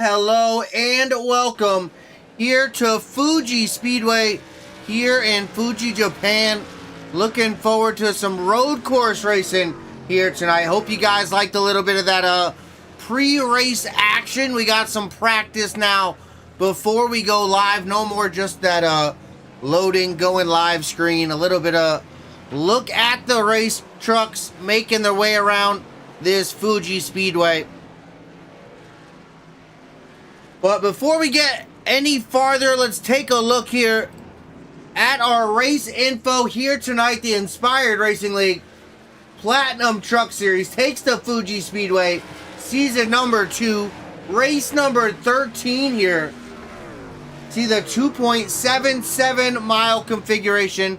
Hello, and welcome here to Fuji Speedway here in Fuji, Japan. Looking forward to some road course racing here tonight. Hope you guys liked a little bit of that pre-race action. We got some practice now before we go live. No more just that loading, going live screen. A little bit of look at the race trucks making their way around this Fuji Speedway. But before we get any farther, let's take a look here at our race info here tonight. The Inspired Racing League Platinum Truck Series takes the Fuji Speedway season number 2, race number 13 here. See the 2.77 mile configuration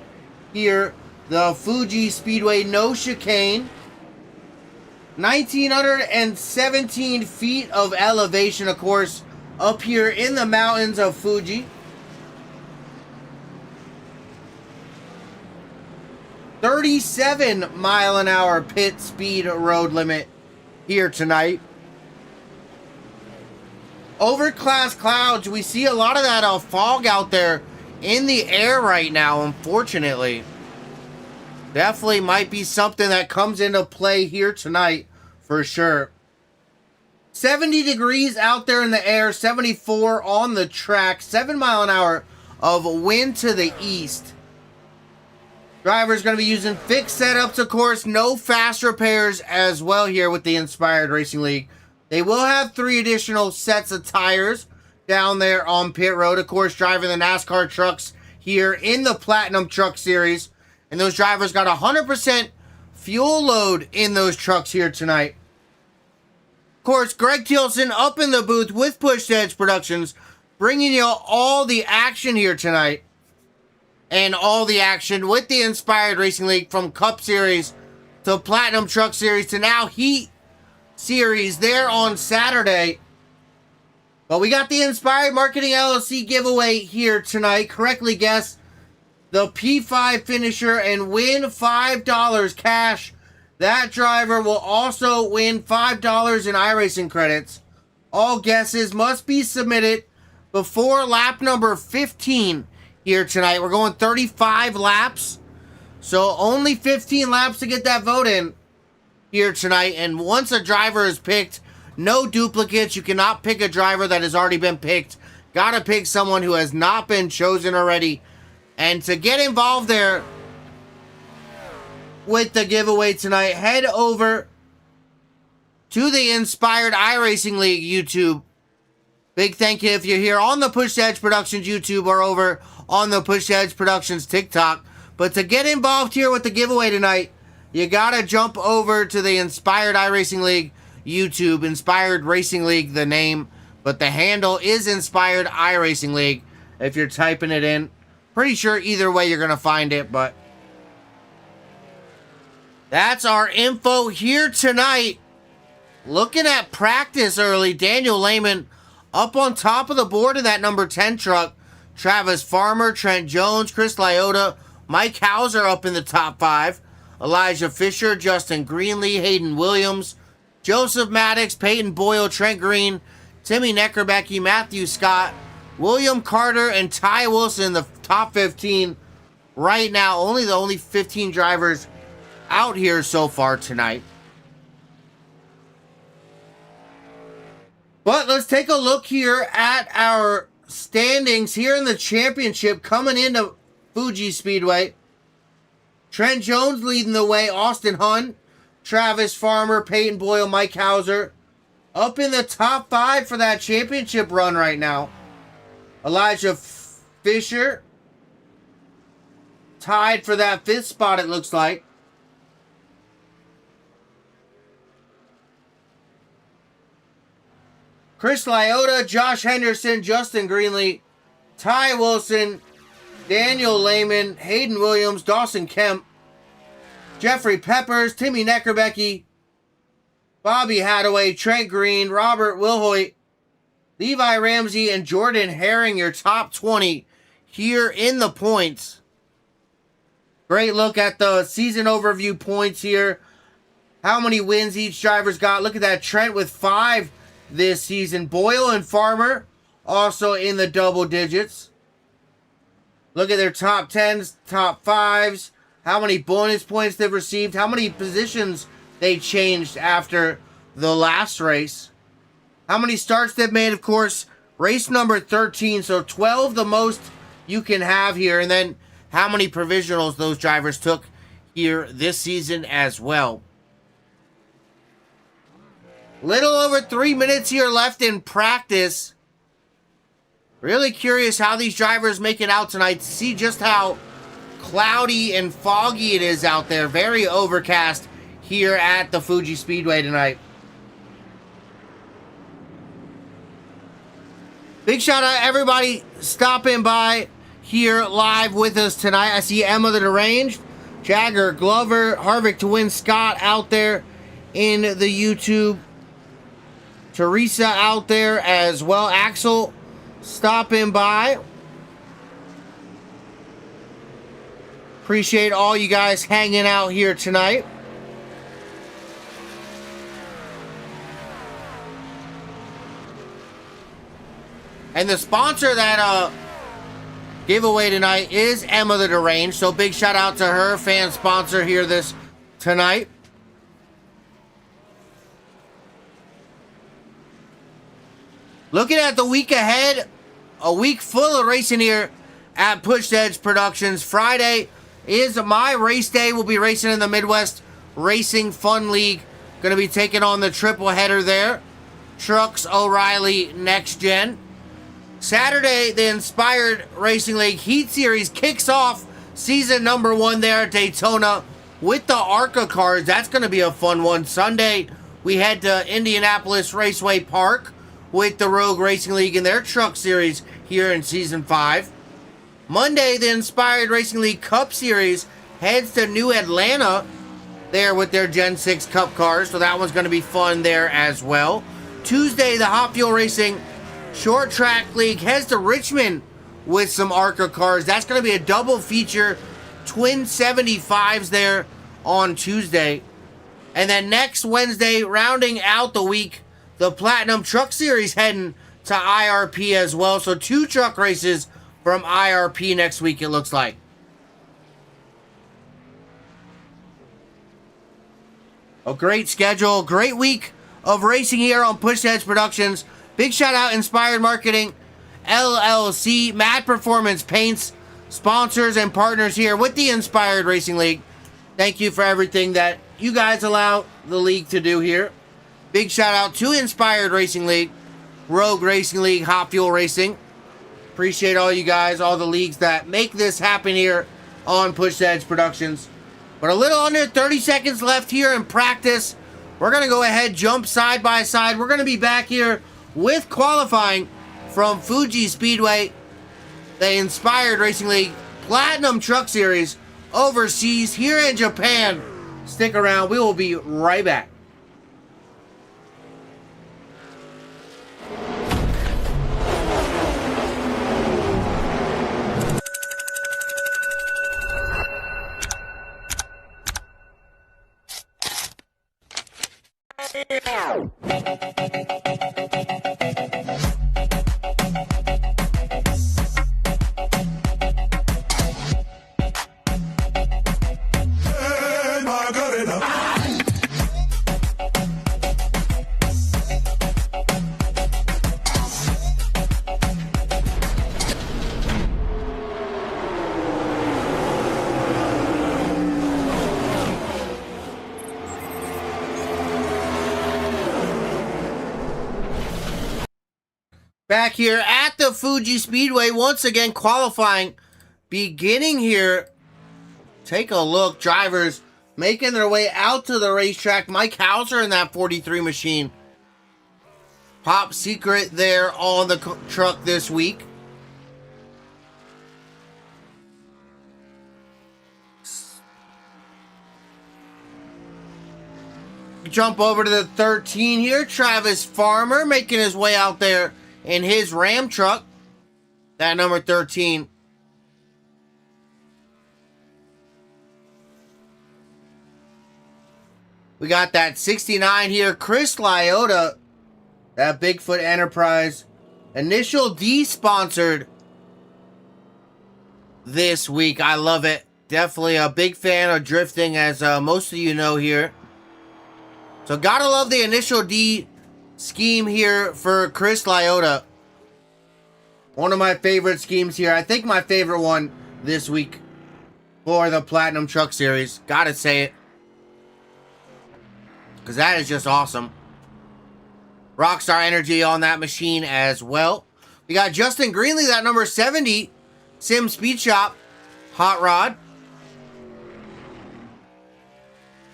here. The Fuji Speedway, no chicane. 1,917 feet of elevation, of course, up here in the mountains of Fuji. 37-mile-an-hour pit speed road limit here tonight. Overcast clouds. We see a lot of that fog out there in the air right now, unfortunately. Definitely might be something that comes into play here tonight for sure. 70 degrees out there in the air, 74 on the track, 7 mile an hour of wind to the east. Driver's going to be using fixed setups, of course, no fast repairs as well here with the Inspired Racing League. They will have 3 additional sets of tires down there on pit road, of course, driving the NASCAR trucks here in the Platinum Truck Series. And those drivers got 100% fuel load in those trucks here tonight. Of course, Greg Tilson up in the booth with Push Edge Productions, bringing you all the action here tonight. And all the action with the Inspired Racing League from Cup Series to Platinum Truck Series to now Heat Series there on Saturday. But we got the Inspired Marketing LLC giveaway here tonight. Correctly guess the P5 finisher and win $5 cash. That driver will also win $5 in iRacing credits. All guesses must be submitted before lap number 15 here tonight. We're going 35 laps, so only 15 laps to get that vote in here tonight. And once a driver is picked, no duplicates. You cannot pick a driver that has already been picked. Gotta pick someone who has not been chosen already. And to get involved there with the giveaway tonight, head over to the Inspired iRacing League YouTube. Big thank you if you're here on the Push Edge Productions YouTube or over on the Push Edge Productions TikTok. But to get involved here with the giveaway tonight, you gotta jump over to the Inspired iRacing League YouTube. Inspired Racing League, the name, but the handle is Inspired iRacing League if you're typing it in. Pretty sure either way you're gonna find it, but that's our info here tonight. Looking at practice early, Daniel Lehman up on top of the board in that number 10 truck. Travis Farmer, Trent Jones, Chris Lyotta, Mike Hauser up in the top 5. Elijah Fisher, Justin Greenlee, Hayden Williams, Joseph Maddox, Peyton Boyle, Trent Green, Timmy Neckerbecky, Matthew Scott, William Carter, and Ty Wilson in the top 15 right now. Only 15 drivers out here so far tonight. But let's take a look here at our standings here in the championship coming into Fuji Speedway. Trent Jones leading the way, Austin Hunt, Travis Farmer, Peyton Boyle, Mike Hauser up in the top 5 for that championship run right now. Elijah Fisher tied for that 5th spot, it looks like. Chris Lyotta, Josh Henderson, Justin Greenlee, Ty Wilson, Daniel Lehman, Hayden Williams, Dawson Kemp, Jeffrey Peppers, Timmy Neckerbecke, Bobby Hadaway, Trent Green, Robert Wilhoit, Levi Ramsey, and Jordan Herring, your top 20 here in the points. Great look at the season overview points here. How many wins each driver's got. Look at that. Trent with 5 this season. Boyle and Farmer also in the double digits. Look at their top 10s, top 5s. How many bonus points they've received. How many positions they changed after the last race. How many starts they've made, of course. Race number 13, so 12 the most you can have here. And then how many provisionals those drivers took here this season as well. Little over 3 minutes here left in practice. Really curious how these drivers make it out tonight to see just how cloudy and foggy it is out there. Very overcast here at the Fuji Speedway tonight. Big shout out to everybody stopping by here live with us tonight. I see Emma the Deranged, Jagger, Glover, Harvick to win, Scott out there in the YouTube. Teresa out there as well. Axel stopping by. Appreciate all you guys hanging out here tonight. And the sponsor that giveaway tonight is Emma the Deranged. So big shout out to her, fan sponsor here this tonight. Looking at the week ahead, a week full of racing here at Push Edge Productions. Friday is my race day. We'll be racing in the Midwest Racing Fun League. Going to be taking on the triple header there. Trucks O'Reilly Next Gen. Saturday, the Inspired Racing League Heat Series kicks off season number 1 there at Daytona with the ARCA cars. That's going to be a fun one. Sunday, we head to Indianapolis Raceway Park with the Rogue Racing League and their truck series here in season 5. Monday, the Inspired Racing League Cup Series heads to New Atlanta there with their Gen 6 Cup cars, so that one's going to be fun there as well. Tuesday, the Hot Fuel Racing Short Track League heads to Richmond with some ARCA cars. That's going to be a double feature, twin 75s there on Tuesday. And then next Wednesday, rounding out the week, the Platinum Truck Series heading to IRP as well. So 2 truck races from IRP next week, it looks like. A great schedule, great week of racing here on Push Edge Productions. Big shout out Inspired Marketing, LLC, Mad Performance Paints, sponsors and partners here with the Inspired Racing League. Thank you for everything that you guys allow the league to do here. Big shout out to Inspired Racing League, Rogue Racing League, Hot Fuel Racing. Appreciate all you guys, all the leagues that make this happen here on Push Edge Productions. But a little under 30 seconds left here in practice. We're going to go ahead, jump side by side. We're going to be back here with qualifying from Fuji Speedway, the Inspired Racing League Platinum Truck Series overseas here in Japan. Stick around. We will be right back. Back here at the Fuji Speedway, once again qualifying, beginning here. Take a look, drivers making their way out to the racetrack. Mike Hauser in that 43 machine. Pop secret there on the truck this week. Jump over to the 13 here. Travis Farmer making his way out there in his Ram truck. That number 13. We got that 69 here. Chris Lyotta. That Bigfoot Enterprise. Initial D sponsored this week. I love it. Definitely a big fan of drifting, as most of you know here. So gotta love the Initial D scheme here for Chris Lyotta. One of my favorite schemes here. I think my favorite one this week for the Platinum Truck Series. Gotta say it. Because that is just awesome. Rockstar energy on that machine as well. We got Justin Greenlee, that number 70. Sim Speed Shop. Hot Rod.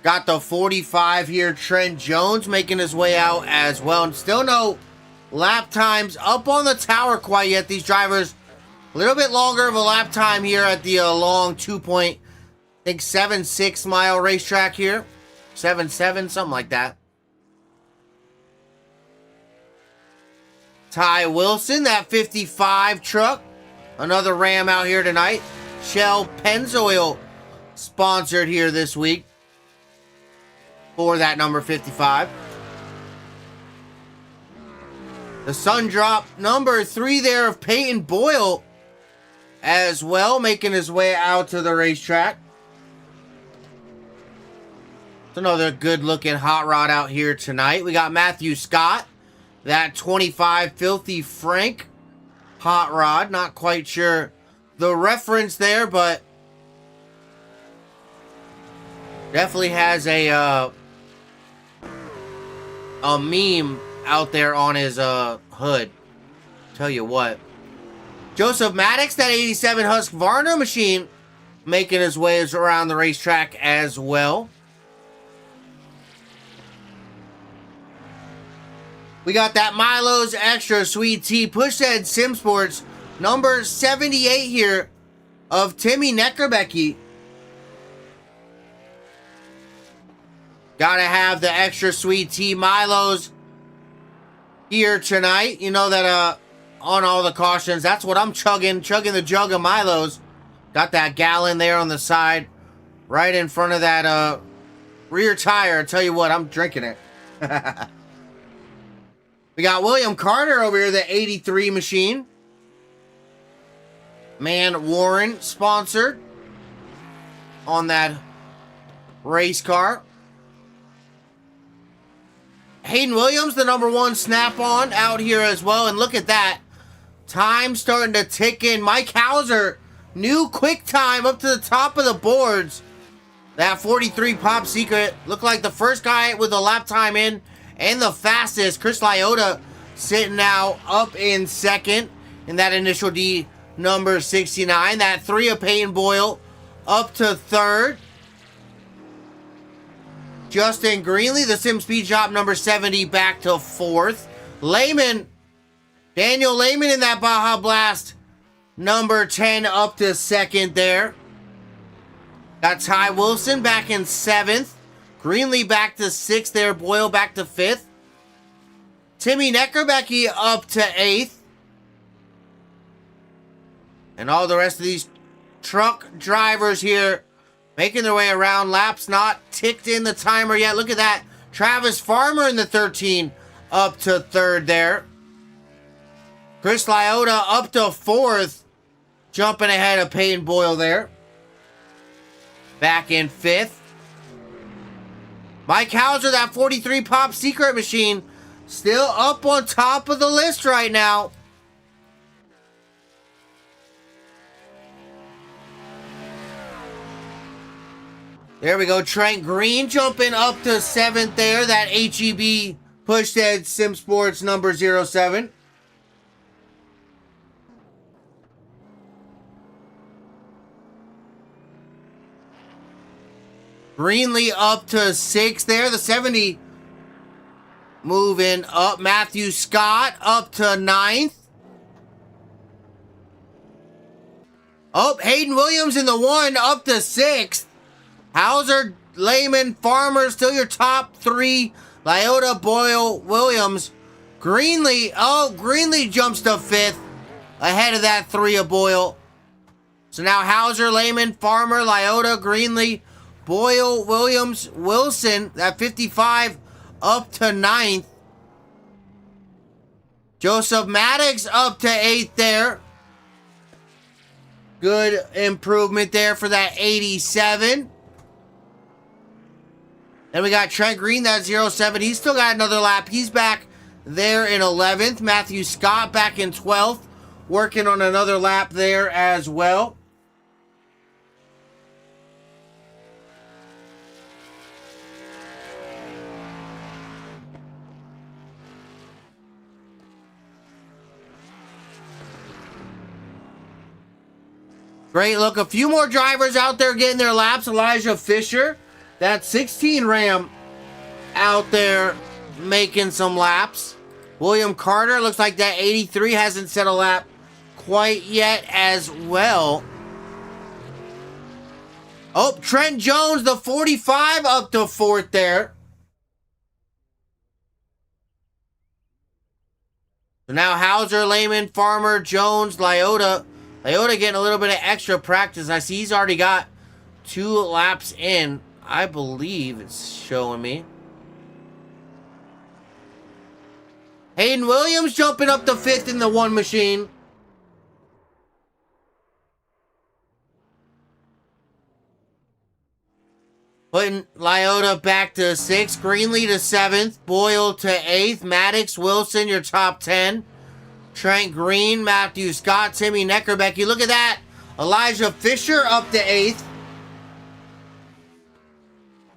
Got the 45 here. Trent Jones making his way out as well. And still no lap times up on the tower quite yet. These drivers a little bit longer of a lap time here at the long 2.76 mile racetrack here. 7.7, something like that. Ty Wilson, that 55 truck. Another Ram out here tonight. Shell Pennzoil sponsored here this week for that number 55. The Sun Drop number 3 there of Peyton Boyle as well, making his way out to the racetrack. Another good looking hot rod out here tonight. We got Matthew Scott, that 25 Filthy Frank hot rod. Not quite sure the reference there, but definitely has a meme out there on his hood. Tell you what. Joseph Maddox, that 87 Husqvarna machine, making his ways around the racetrack as well. We got that Milo's Extra Sweet Tea Pushhead Sim Sports number 78 here of Timmy Neckerbecky. Gotta have the Extra Sweet Tea Milo's here tonight. You know that on all the cautions, that's what I'm chugging the jug of Milo's. Got that gallon there on the side, right in front of that rear tire. I tell you what, I'm drinking it. We got William Carter over here, the 83 machine. Man Warren sponsored on that race car. Hayden Williams, the number 1 Snap-on out here as well. And look at that. Time starting to tick in. Mike Hauser, new quick time up to the top of the boards. That 43 Pop Secret. Looked like the first guy with a lap time in. And the fastest, Chris Lyotta, sitting now up in second in that Initial D number 69. That 3 of Peyton Boyle up to third. Justin Greenlee, the Sim Speed Shop number 70, back to fourth. Lehman, Daniel Lehman in that Baja Blast number 10 up to second there. Got Ty Wilson back in seventh. Greenlee back to 6th there. Boyle back to 5th. Timmy Neckerbecky up to 8th. And all the rest of these truck drivers here making their way around. Laps not ticked in the timer yet. Look at that. Travis Farmer in the 13 up to 3rd there. Chris Lyotta up to 4th. Jumping ahead of Peyton Boyle there. Back in 5th. Mike Hauser, that 43 Pop Secret machine, still up on top of the list right now. There we go. Trent Green jumping up to 7th there. That HEB Pushhead Sim Sports number 07. Greenlee up to 6th there. The 70 moving up. Matthew Scott up to 9th. Oh, Hayden Williams in the 1 up to 6th. Hauser, Lehman, Farmer still your top 3. Lyota, Boyle, Williams. Greenlee, Greenlee jumps to 5th. Ahead of that 3 of Boyle. So now Hauser, Lehman, Farmer, Lyota, Greenlee, Boyle, Williams, Wilson, that 55 up to 9th. Joseph Maddox up to 8th there. Good improvement there for that 87. Then we got Trent Green, that 07. He's still got another lap. He's back there in 11th. Matthew Scott back in 12th. Working on another lap there as well. Great look. A few more drivers out there getting their laps. Elijah Fisher, that 16 Ram out there making some laps. William Carter, looks like that 83 hasn't set a lap quite yet as well. Oh, Trent Jones, the 45 up to 4th there. So now Hauser, Lehman, Farmer, Jones, Lyota. Lyota getting a little bit of extra practice. I see he's already got 2 laps in. I believe it's showing me. Hayden Williams jumping up to 5th in the 1 machine. Putting Lyota back to 6th. Greenlee to 7th. Boyle to 8th. Maddox, Wilson, your top 10. Trent Green, Matthew Scott, Timmy Neckerbecky. Look at that. Elijah Fisher up to 8th.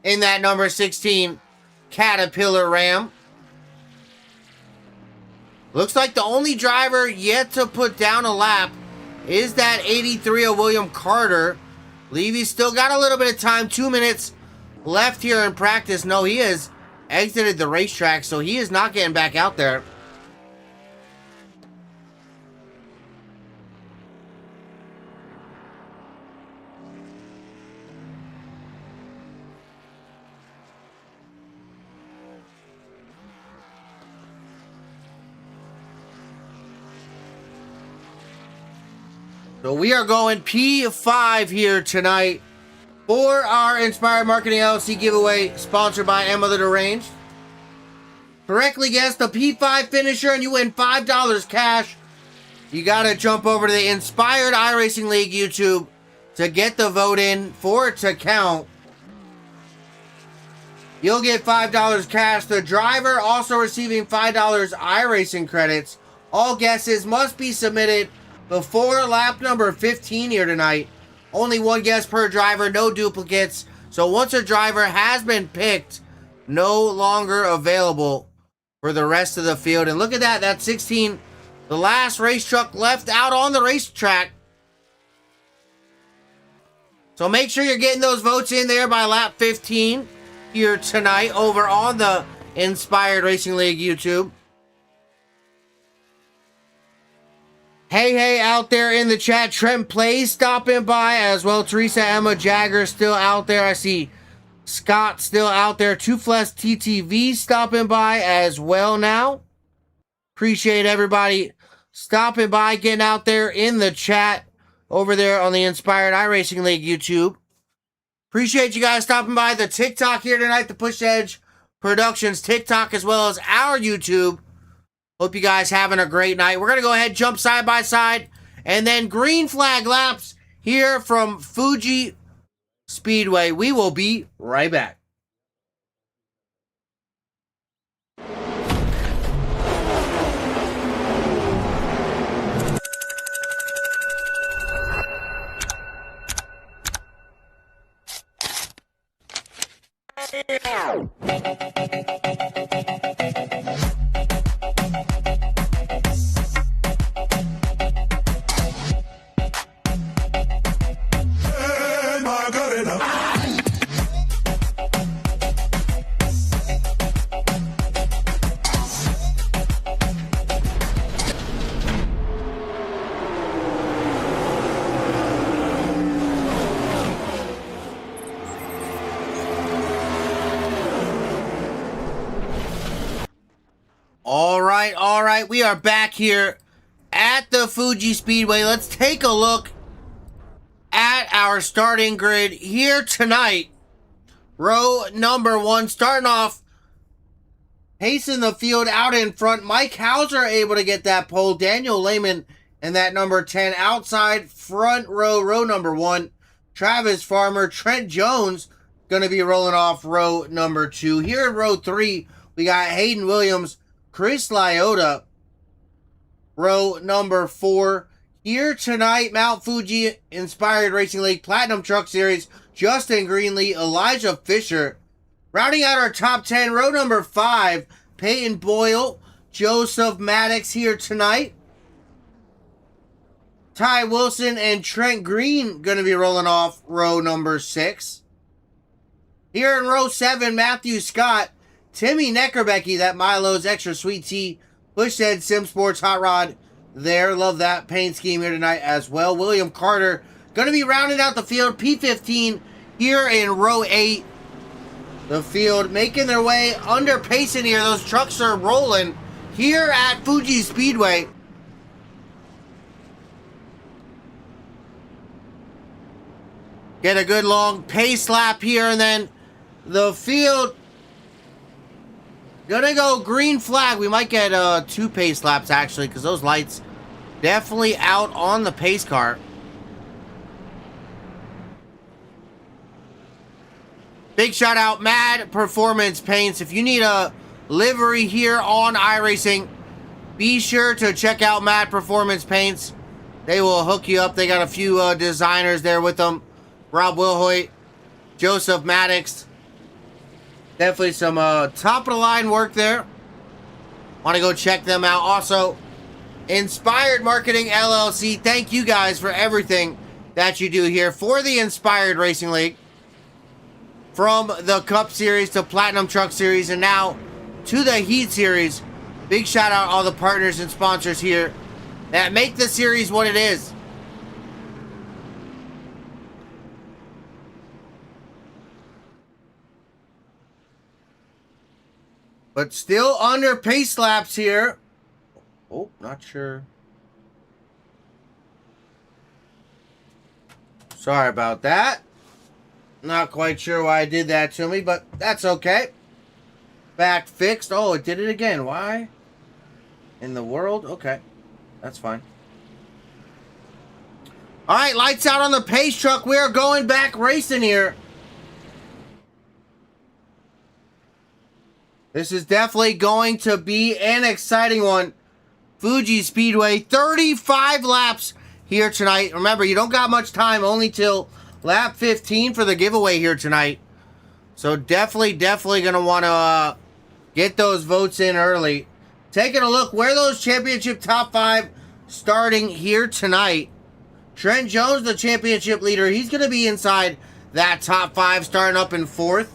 In that number 16 Caterpillar Ram. Looks like the only driver yet to put down a lap is that 83 of William Carter. Levy's still got a little bit of time. 2 minutes left here in practice. No, he has exited the racetrack, so he is not getting back out there. So we are going P5 here tonight for our Inspired Marketing LLC giveaway, sponsored by Emma the Deranged. Correctly guess the P5 finisher and you win $5 cash. You got to jump over to the Inspired iRacing League YouTube to get the vote in for it to count. You'll get $5 cash. The driver also receiving $5 iRacing credits. All guesses must be submitted before lap number 15 here tonight. Only 1 guess per driver, no duplicates. So once a driver has been picked, no longer available for the rest of the field. And look at that, that 16, the last race truck left out on the racetrack. So make sure you're getting those votes in there by lap 15 here tonight over on the Inspired Racing League YouTube. Hey, out there in the chat. Trent Plays stopping by as well. Teresa Emma Jagger still out there. I see Scott still out there. Toothless TTV stopping by as well now. Appreciate everybody stopping by, getting out there in the chat over there on the Inspired iRacing League YouTube. Appreciate you guys stopping by the TikTok here tonight, the Push Edge Productions TikTok, as well as our YouTube. Hope you guys having a great night. We're going to go ahead, jump side by side, and then green flag laps here from Fuji Speedway. We will be right back. all right. We are back here at the Fuji Speedway. Let's take a look at our starting grid here tonight. Row number 1, starting off, pacing the field out in front. Mike Hauser able to get that pole. Daniel Lehman and that number 10 outside front row, row number 1. Travis Farmer, Trent Jones going to be rolling off row number 2. Here in row 3, we got Hayden Williams, Chris Lyotta, row number 4. Here tonight, Mount Fuji Inspired Racing League Platinum Truck Series, Justin Greenlee, Elijah Fisher. Rounding out our top 10, row number 5, Peyton Boyle, Joseph Maddox here tonight. Ty Wilson and Trent Green going to be rolling off row number 6. Here in row 7, Matthew Scott, Timmy Neckerbecky, that Milo's Extra Sweet Tea, Bushhead Sim Sports Hot Rod there. Love that paint scheme here tonight as well. William Carter going to be rounding out the field. P15 here in row 8. The field making their way under pacing here. Those trucks are rolling here at Fuji Speedway. Get a good long pace lap here, and then the field gonna go green flag. We might get 2 pace laps actually, because those lights definitely out on the pace car. Big shout out Mad Performance Paints. If you need a livery here on iRacing, be sure to check out Mad Performance Paints. They will hook you up. They got a few designers there with them. Rob Wilhoit, Joseph Maddox. Definitely some top of the line work there. Want to go check them out. Also, Inspired Marketing LLC. Thank you guys for everything that you do here for the Inspired Racing League. From the Cup Series to Platinum Truck Series and now to the Heat Series. Big shout out all the partners and sponsors here that make the series what it is. But still under pace laps here. Oh, not sure. Sorry about that. Not quite sure why I did that to me, but that's okay. Back fixed. Oh, it did it again. Why? In the world? Okay. That's fine. All right, lights out on the pace truck. We are going back racing here. This is definitely going to be an exciting one. Fuji Speedway, 35 laps here tonight. Remember, you don't got much time, only till lap 15 for the giveaway here tonight. So definitely going to want to get those votes in early. Taking a look where those championship top 5 starting here tonight. Trent Jones, the championship leader, he's going to be inside that top 5, starting up in 4th.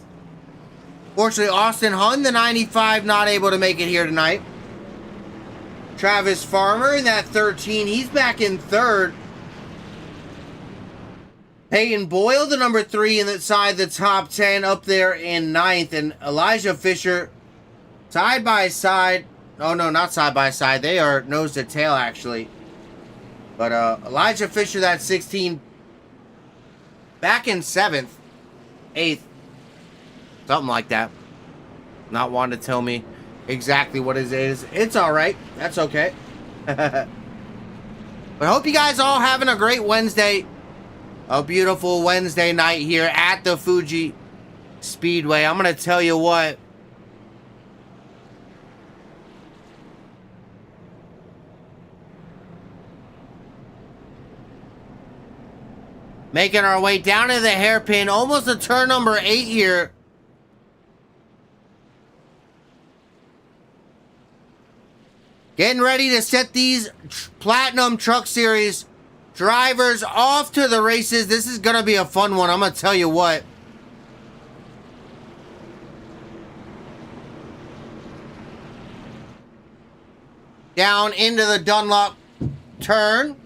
Fortunately, Austin Hunn, the 95, not able to make it here tonight. Travis Farmer in that 13, he's back in 3rd. Peyton Boyle, the number 3, inside the top 10, up there in 9th. And Elijah Fisher, side by side. Oh, no, not side by side. They are nose to tail, actually. But Elijah Fisher, that 16, back in 7th, 8th. Something like that. Not wanting to tell me exactly what it is. It's all right. That's okay. But I hope you guys all having a great Wednesday. A beautiful Wednesday night here at the Fuji Speedway. I'm going to tell you what. Making our way down to the hairpin. Almost to turn number 8 here. Getting ready to set these Platinum Truck Series drivers off to the races. This is going to be a fun one. I'm going to tell you what. Down into the Dunlop turn.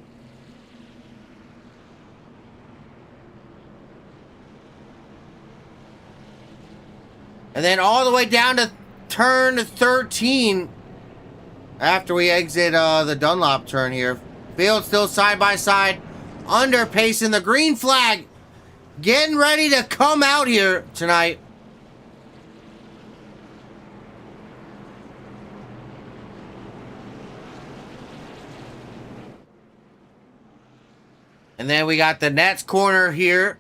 And then all the way down to turn 13. after we exit the Dunlop turn here. Field still side by side, under pacing the green flag, getting ready to come out here tonight. And then we got the Nets corner here.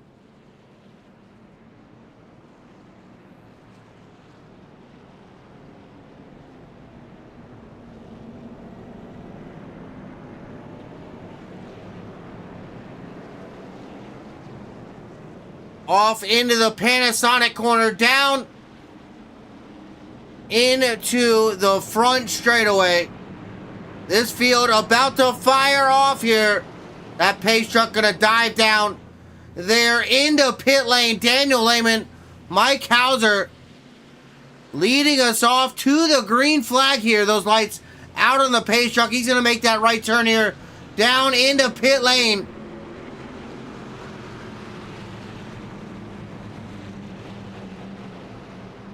Off into the Panasonic corner, down into the front straightaway. This field about to fire off here. That pace truck gonna dive down there into pit lane. Daniel Lehman, Mike Hauser leading us off to the green flag here. Those lights out on the pace truck. He's gonna make that right turn here, down into pit lane.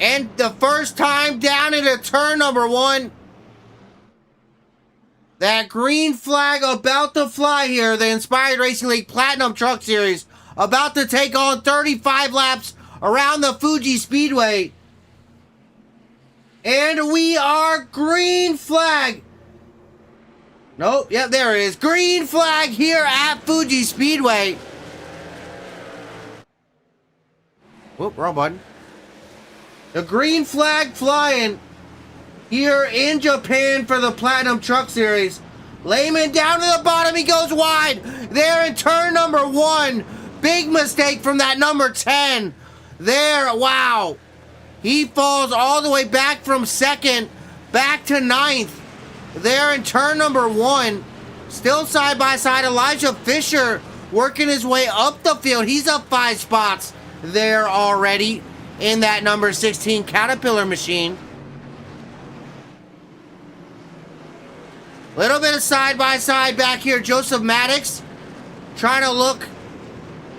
And the first time down into turn number 1. That green flag about to fly here. The Inspired Racing League Platinum Truck Series about to take on 35 laps around the Fuji Speedway. And we are green flag. Nope, yep, there it is. Green flag here at Fuji Speedway. Whoop, wrong button. The green flag flying here in Japan for the Platinum Truck Series. Lehman down to the bottom. He goes wide there in turn number 1. Big mistake from that number 10. There, wow. He falls all the way back from second, back to 9th. There in turn number 1. Still side by side. Elijah Fisher working his way up the field. He's up 5 spots there already in that number 16 Caterpillar machine. Little bit of side by side back here. Joseph Maddox trying to look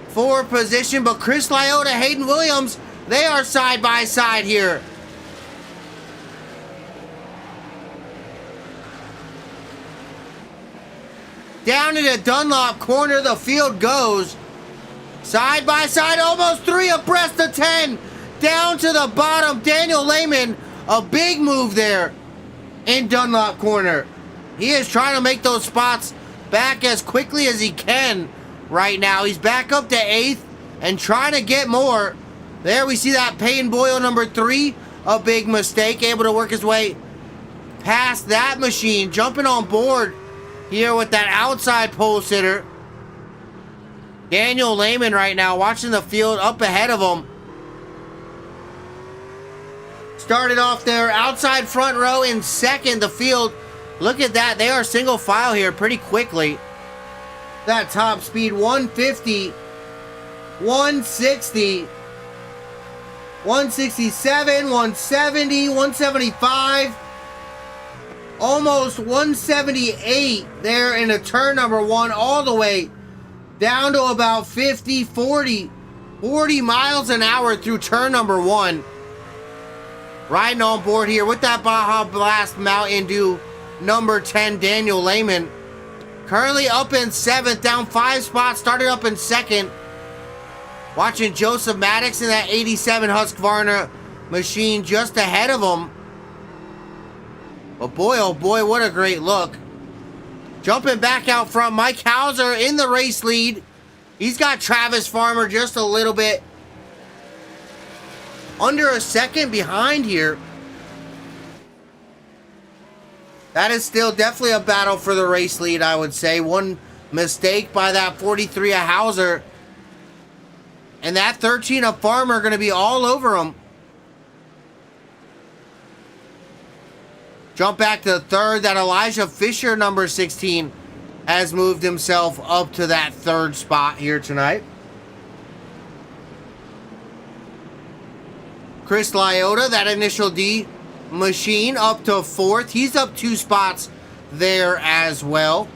for position, but Chris Lyotta, Hayden Williams, they are side by side here. Down in the Dunlop corner, the field goes. Side by side, almost 3 abreast of 10. Down to the bottom, Daniel Lehman, a big move there in Dunlop corner. He is trying to make those spots back as quickly as he can right now. He's back up to 8th and trying to get more. There we see that Peyton Boyle number 3, a big mistake, able to work his way past that machine, jumping on board here with that outside pole sitter. Daniel Lehman right now watching the field up ahead of him. Started off their outside front row in second. The field, look at that. They are single file here pretty quickly. That top speed, 150, 160, 167, 170, 175, almost 178 there in a turn number 1, all the way down to about 50, 40 miles an hour through turn number 1. Riding on board here with that Baja Blast Mountain Dew number 10, Daniel Lehman. Currently up in 7th, down 5 spots, started up in 2nd. Watching Joseph Maddox in that 87 Husqvarna machine just ahead of him. But boy, oh boy, what a great look. Jumping back out front, Mike Hauser in the race lead. He's got Travis Farmer just a little bit under a second behind here. That is still definitely a battle for the race lead, I would say. One mistake by that 43 of Hauser, and that 13 of Farmer are going to be all over him. Jump back to the 3rd. That Elijah Fisher, number 16, has moved himself up to that 3rd spot here tonight. Chris Lyotta, that initial D machine, up to 4th. He's up 2 spots there as well.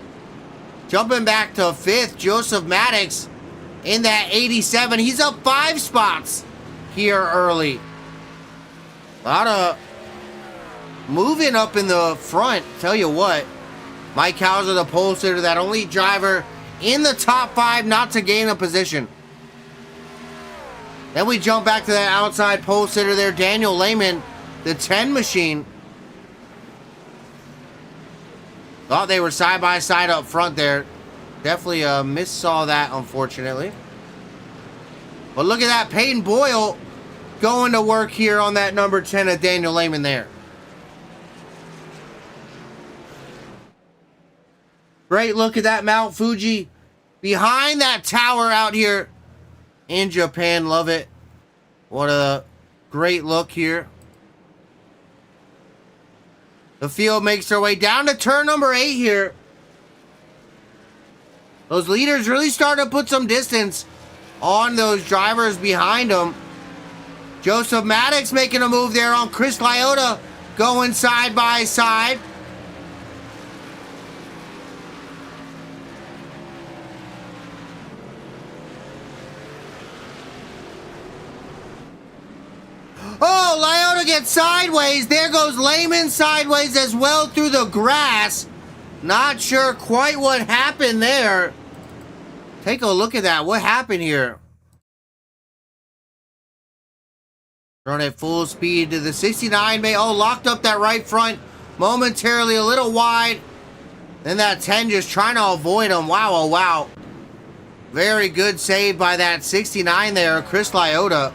Jumping back to 5th, Joseph Maddox in that 87. He's up 5 spots here early. A moving up in the front. Tell you what, Mike Hauser, the pole sitter, that only driver in the top 5 not to gain a position. Then we jump back to that outside pole sitter there, Daniel Lehman, the 10 machine. Thought they were side by side up front there. Definitely missaw that, unfortunately. But look at that, Peyton Boyle going to work here on that number 10 of Daniel Lehman there. Great look at that Mount Fuji behind that tower out here in Japan. Love it. What a great look here. The field makes their way down to turn number 8 here. Those leaders really starting to put some distance on those drivers behind them. Joseph Maddox making a move there on Chris Lyotta, going side by side. Oh, Lyotta gets sideways. There goes Lehman sideways as well through the grass. Not sure quite what happened there. Take a look at that. What happened here? Run at full speed to the 69. Oh, locked up that right front momentarily, a little wide. Then that 10 just trying to avoid him. Wow, oh, wow. Very good save by that 69 there, Chris Lyotta.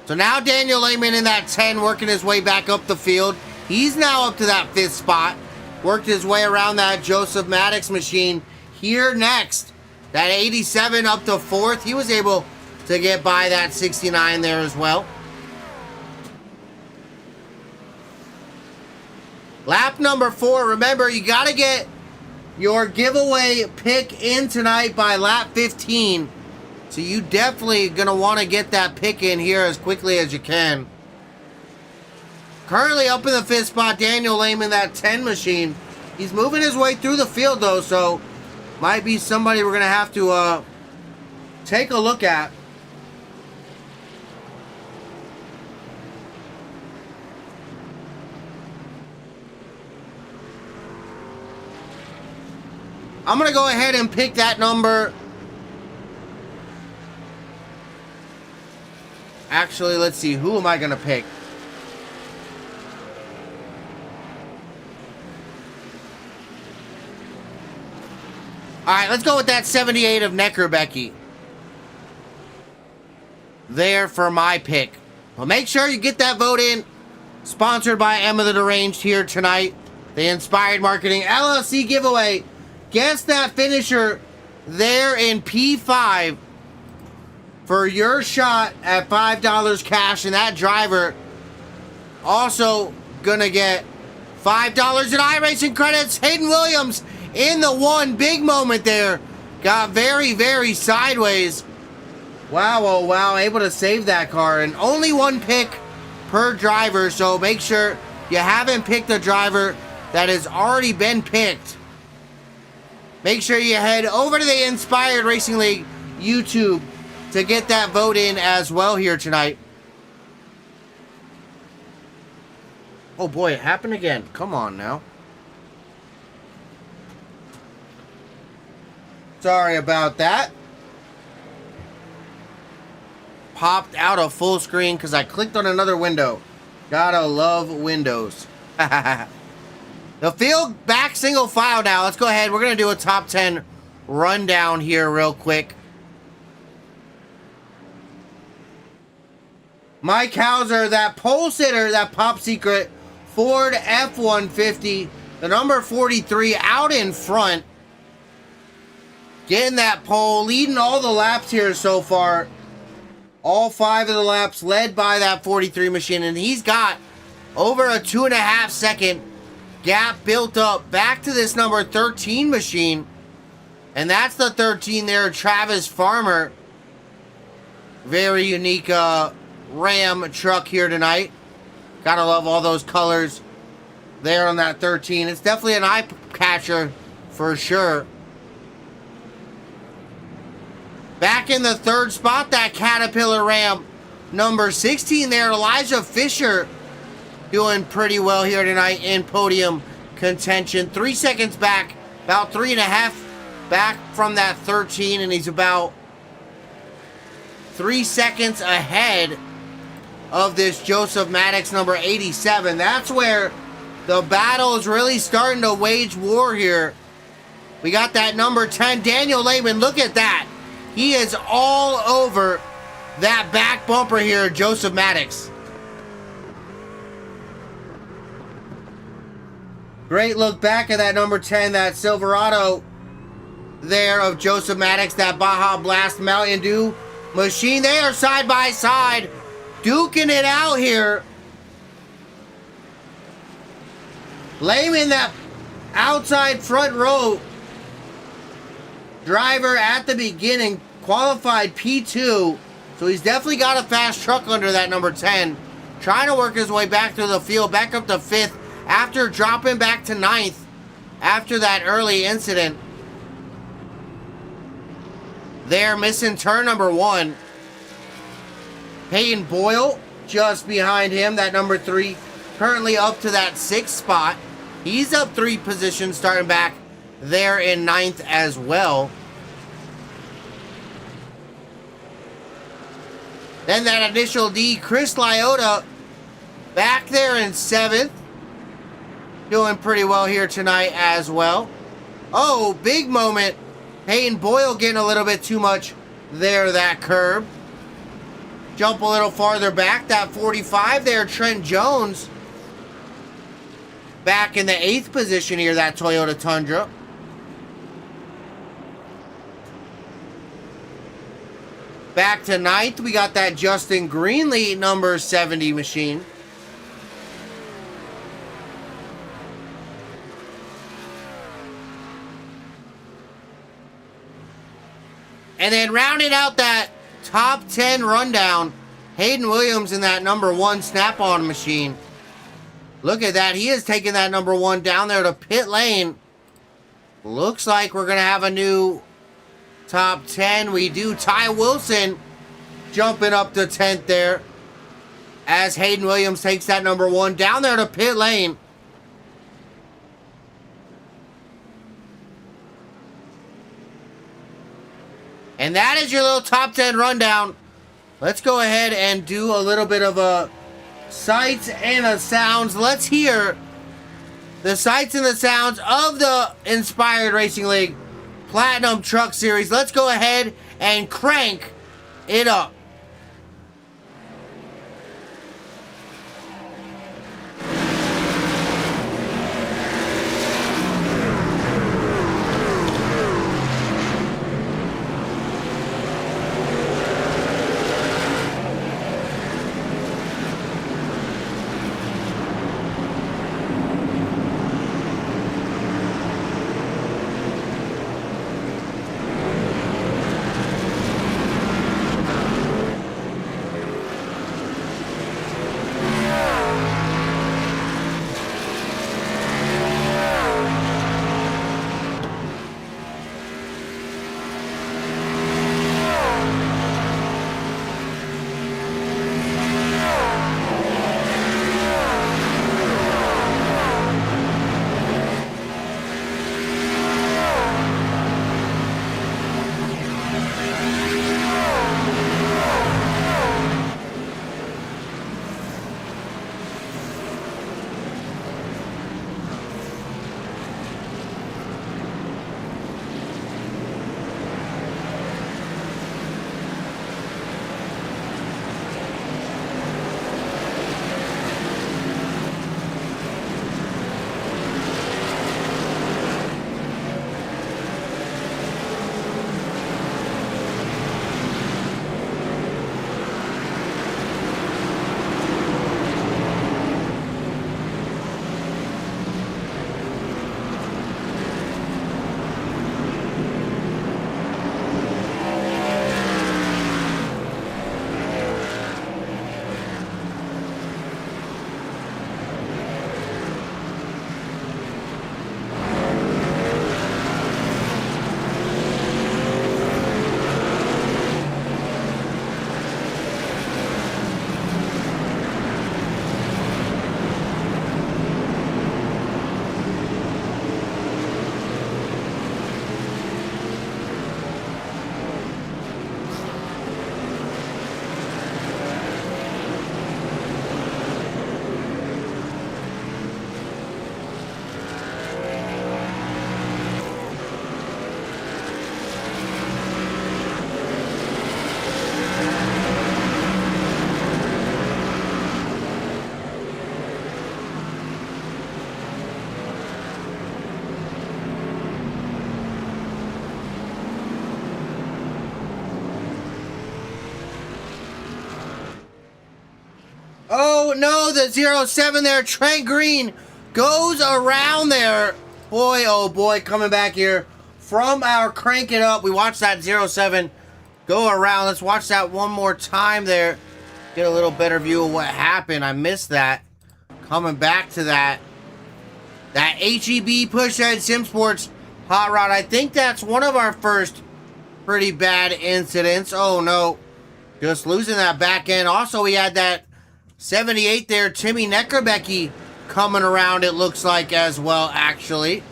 So now Daniel Lehman in that 10 working his way back up the field. He's now up to that 5th spot. Worked his way around that Joseph Maddox machine. Here next, that 87 up to 4th. He was able to get by that 69 there as well. Lap number 4. Remember, you got to get your giveaway pick in tonight by lap 15. So you definitely going to want to get that pick in here as quickly as you can. Currently up in the 5th spot, Daniel Lehman, that 10 machine. He's moving his way through the field though, so might be somebody we're going to have to take a look at. I'm going to go ahead and pick that number. Actually, let's see. Who am I going to pick? All right, let's go with that 78 of Neckerbecky. There for my pick. Well, make sure you get that vote in. Sponsored by Emma the Deranged here tonight. The Inspired Marketing LLC giveaway. Guess that finisher there in P5 for your shot at $5 cash. And that driver also gonna get $5 in iRacing credits. Hayden Williams in the 1. Big moment there. Got very, very sideways. Wow, oh wow, able to save that car. And only 1 pick per driver, so make sure you haven't picked a driver that has already been picked. Make sure you head over to the Inspired Racing League YouTube to get that vote in as well here tonight. Oh boy, it happened again. Come on now. Sorry about that. Popped out of full screen because I clicked on another window. Gotta love Windows. The field back single file now. Let's go ahead. We're going to do a top 10 rundown here real quick. Mike Hauser, that pole sitter, that pop secret Ford F-150, the number 43 out in front. Getting that pole, leading all the laps here so far. All 5 of the laps led by that 43 machine, and he's got over a 2.5 second gap built up back to this number 13 machine. And that's the 13 there, Travis Farmer. Very unique Ram truck here tonight. Gotta love all those colors there on that 13. It's definitely an eye catcher for sure. Back in the 3rd spot, that Caterpillar Ram number 16 there, Elijah Fisher. doing pretty well here tonight in podium contention. 3 seconds back, about 3.5 back from that 13, and he's about 3 seconds ahead of this Joseph Maddox number 87. That's where the battle is really starting to wage war here. We got that number 10, Daniel Lehman. Look at that. He is all over that back bumper here, Joseph Maddox. Great look back at that number 10, that Silverado there of Joseph Maddox, that Baja Blast Mountain Dew machine. They are side by side, duking it out here. Lehman, that outside front row driver at the beginning, qualified P2, so he's definitely got a fast truck under that number 10. Trying to work his way back through the field, back up to 5th, after dropping back to 9th after that early incident. They're missing turn number 1. Peyton Boyle just behind him, that number 3, currently up to that 6th spot. He's up 3 positions, starting back there in 9th as well. Then that initial D, Chris Lyotta, back there in 7th. Doing pretty well here tonight as well. Oh, big moment. Peyton Boyle getting a little bit too much there, that curb. Jump a little farther back, that 45 there, Trent Jones. Back in the 8th position here, that Toyota Tundra. Back to 9th, we got that Justin Greenlee number 70 machine. And then rounding out that top 10 rundown, Hayden Williams in that number 1 Snap-on machine. Look at that. He is taking that number 1 down there to pit lane. Looks like we're going to have a new top 10. We do. Ty Wilson jumping up to 10th there as Hayden Williams takes that number 1 down there to pit lane. And that is your little top 10 rundown. Let's go ahead and do a little bit of a sights and a sounds. Let's hear the sights and the sounds of the Inspired Racing League Platinum Truck Series. Let's go ahead and crank it up. Oh no, the 07 there, Trent Green goes around there. Boy, oh boy, coming back here from our crank it up. We watched that 07 go around. Let's watch that one more time there. Get a little better view of what happened. I missed that. Coming back to that. That HEB Pushhead Sim Sports Hot Rod. I think that's one of our first pretty bad incidents. Oh no. Just losing that back end. Also, we had that 78 there, Timmy Neckerbecky coming around, it looks like, as well, actually.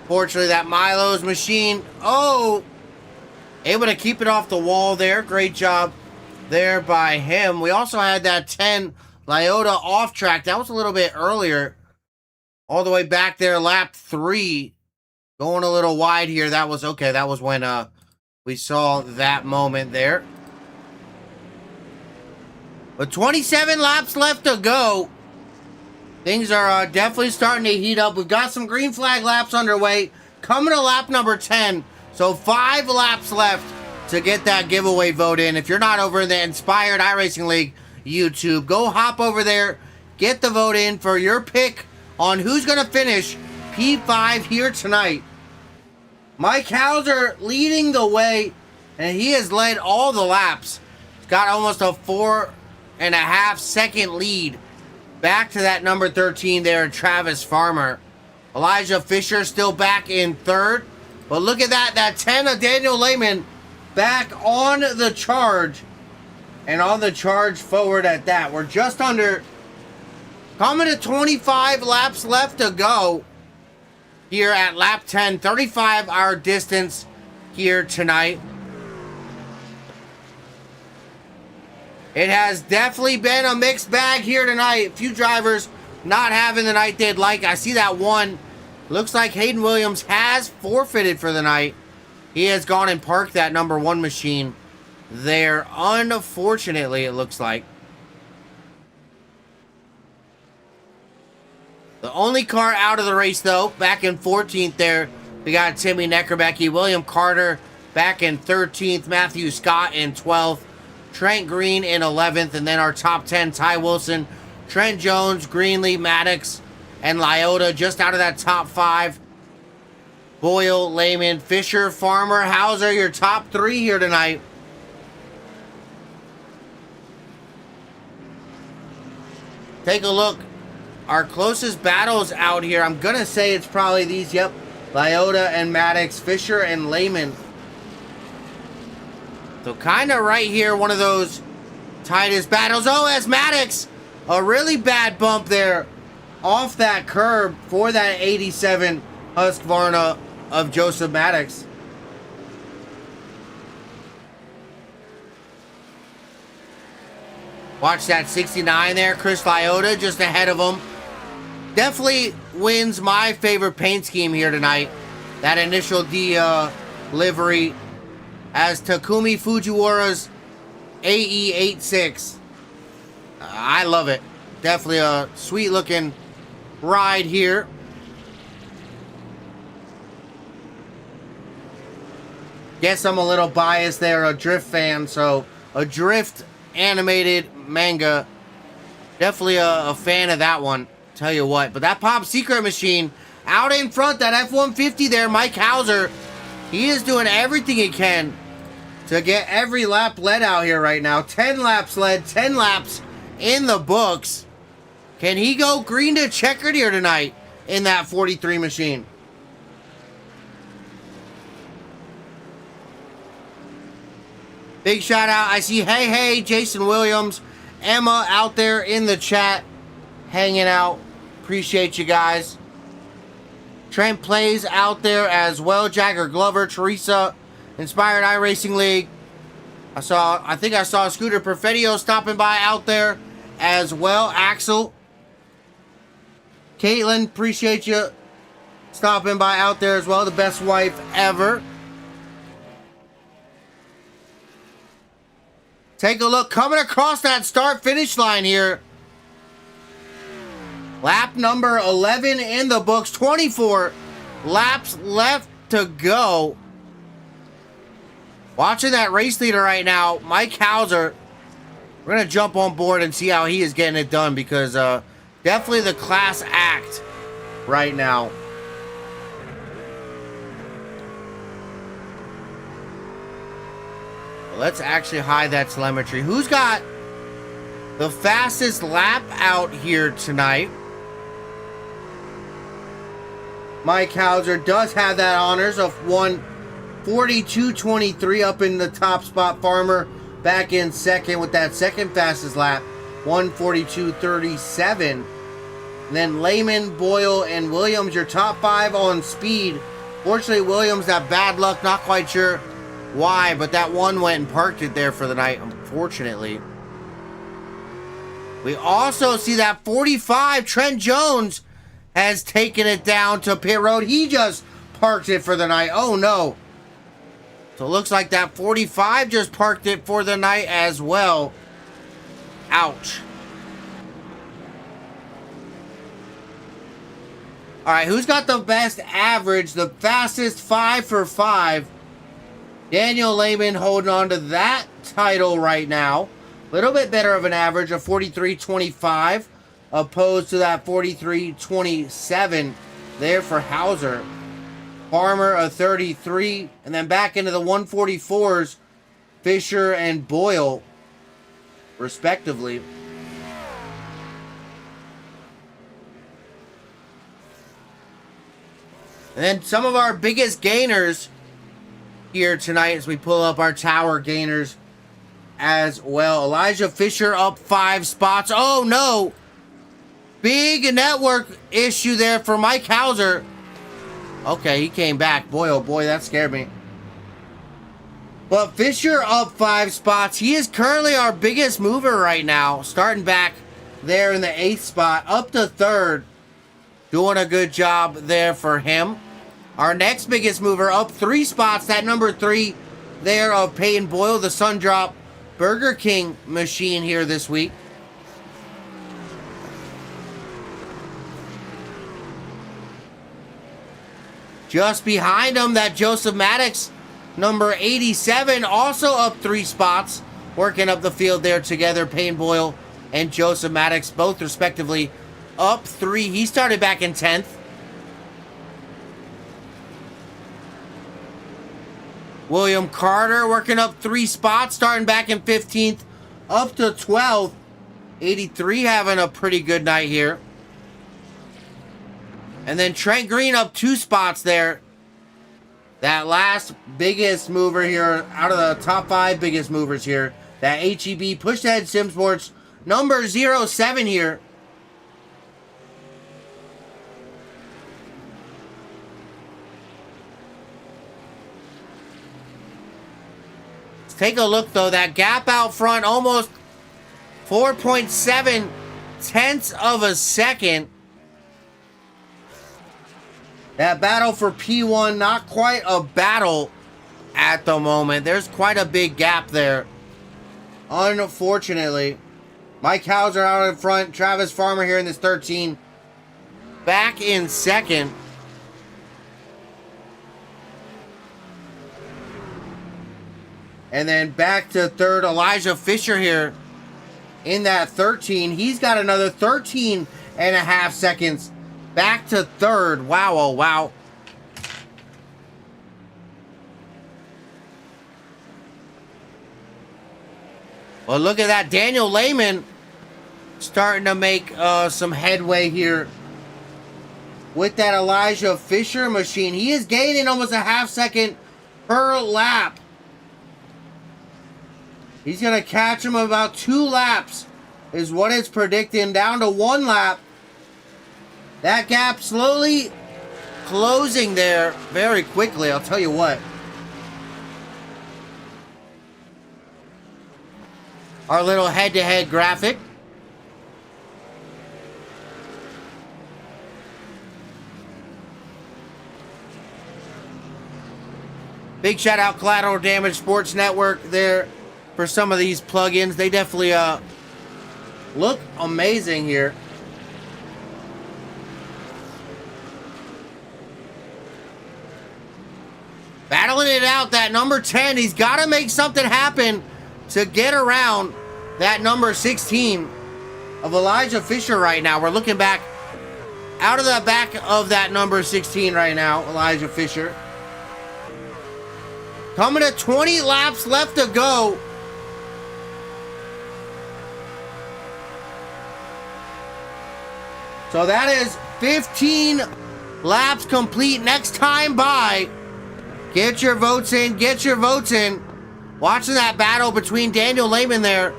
Fortunately, that Milo's machine, oh, able to keep it off the wall there. Great job there by him. We also had that 10 Lyota off track. That was a little bit earlier. All the way back there, lap 3. Going a little wide here. That was okay. That was when we saw that moment there. But 27 laps left to go. Things are definitely starting to heat up. We've got some green flag laps underway. Coming to lap number 10. So 5 laps left to get that giveaway vote in. If you're not over in the Inspired iRacing League YouTube, go hop over there. Get the vote in for your pick on who's going to finish P5 here tonight. Mike Hauser leading the way, and he has led all the laps. He's got almost a 4.5 second lead back to that number 13 there, Travis Farmer. Elijah Fisher still back in third. But look at that, that 10 of Daniel Lehman back on the charge. And on the charge forward at that. We're just under, coming to 25 laps left to go here at lap 10. 35 our distance here tonight. It has definitely been a mixed bag here tonight. A few drivers not having the night they'd like. I see that one. Looks like Hayden Williams has forfeited for the night. He has gone and parked that number 1 machine there. Unfortunately, it looks like. The only car out of the race, though, back in 14th there, we got Timmy Neckerbecky, William Carter back in 13th, Matthew Scott in 12th, Trent Green in 11th, and then our top 10, Ty Wilson, Trent Jones, Greenlee, Maddox, and Lyota just out of that top 5. Boyle, Lehman, Fisher, Farmer, Hauser, your top 3 here tonight. Take a look. Our closest battles out here, I'm going to say it's probably these, yep. Lyota and Maddox, Fisher and Lehman. So kind of right here, one of those tightest battles. Oh, as Maddox, a really bad bump there off that curb for that 87 Husqvarna of Joseph Maddox. Watch that 69 there, Chris Lyota just ahead of him. Definitely wins my favorite paint scheme here tonight. That initial D livery as Takumi Fujiwara's AE86. I love it. Definitely a sweet looking ride here. Guess I'm a little biased there, a Drift fan, so a Drift animated manga. Definitely a fan of that one. Tell you what, but that Pop Secret machine out in front, that F-150 there, Mike Hauser, he is doing everything he can to get every lap led out here right now. 10 laps led, 10 laps in the books. Can he go green to checkered here tonight in that 43 machine? Big shout out. I see Hey, Jason Williams, Emma out there in the chat hanging out. Appreciate you guys. Trent Plays out there as well. Jagger Glover, Teresa, Inspired iRacing League. I think I saw Scooter Perfetio stopping by out there as well. Axel. Caitlin, appreciate you stopping by out there as well. The best wife ever. Take a look. Coming across that start-finish line here. Lap number 11 in the books. 24 laps left to go. Watching that race leader right now, Mike Hauser. We're going to jump on board and see how he is getting it done because definitely the class act right now. Let's actually hide that telemetry. Who's got the fastest lap out here tonight? Mike Hauser does have that honors of 1:42.23 up in the top spot. Farmer back in second with that second fastest lap, 1:42.37. Then Lehman, Boyle, and Williams, your top 5 on speed. Fortunately, Williams, that bad luck, not quite sure why, but that one went and parked it there for the night, unfortunately. We also see that 45, Trent Jones, has taken it down to pit road. He just parked it for the night. Oh, no. So it looks like that 45 just parked it for the night as well. Ouch. All right, who's got the best average, the fastest 5 for 5? Daniel Lehman holding on to that title right now. A little bit better of an average of 43.25 opposed to that 43.27 there for Hauser. Farmer a 33, and then back into the 144s, Fisher and Boyle, respectively. And then some of our biggest gainers here tonight as we pull up our tower gainers as well. Elijah Fisher up 5 spots. Oh no! Big network issue there for Mike Hauser. Okay, he came back. Boy, oh boy, that scared me. But Fisher up 5 spots. He is currently our biggest mover right now. Starting back there in the 8th spot. Up to 3rd. Doing a good job there for him. Our next biggest mover up 3 spots. That number 3 there of Peyton Boyle. The Sundrop Burger King machine here this week. Just behind him, that Joseph Maddox, number 87, also up 3 spots. Working up the field there together, Payne Boyle and Joseph Maddox, both respectively up 3. He started back in 10th. William Carter working up 3 spots, starting back in 15th, up to 12th. 83 having a pretty good night here. And then Trent Green up 2 spots there. That last biggest mover here, out of the top 5 biggest movers here, that HEB Push Ahead Sim Sports number 07 here. Let's take a look though. That gap out front, almost 4.7 tenths of a second. That battle for P1, not quite a battle at the moment. There's quite a big gap there. Unfortunately. Mike Hauser out in front. Travis Farmer here in this 13. Back in 2nd. And then back to 3rd. Elijah Fisher here in that 13. He's got another 13 and a half seconds. Back to 3rd. Wow, oh wow. Well, look at that. Daniel Lehman starting to make some headway here with that Elijah Fisher machine. He is gaining almost a half second per lap. He's going to catch him about 2 laps is what it's predicting. Down to 1 lap. That gap slowly closing there very quickly, I'll tell you what. Our little head-to-head graphic. Big shout out Collateral Damage Sports Network there for some of these plugins. They definitely look amazing here. Battling it out, that number 10. He's got to make something happen to get around that number 16 of Elijah Fisher right now. We're looking back out of the back of that number 16 right now, Elijah Fisher. Coming to 20 laps left to go. So that is 15 laps complete. Next time by, get your votes in, get your votes in. Watching that battle between Daniel Lehman there.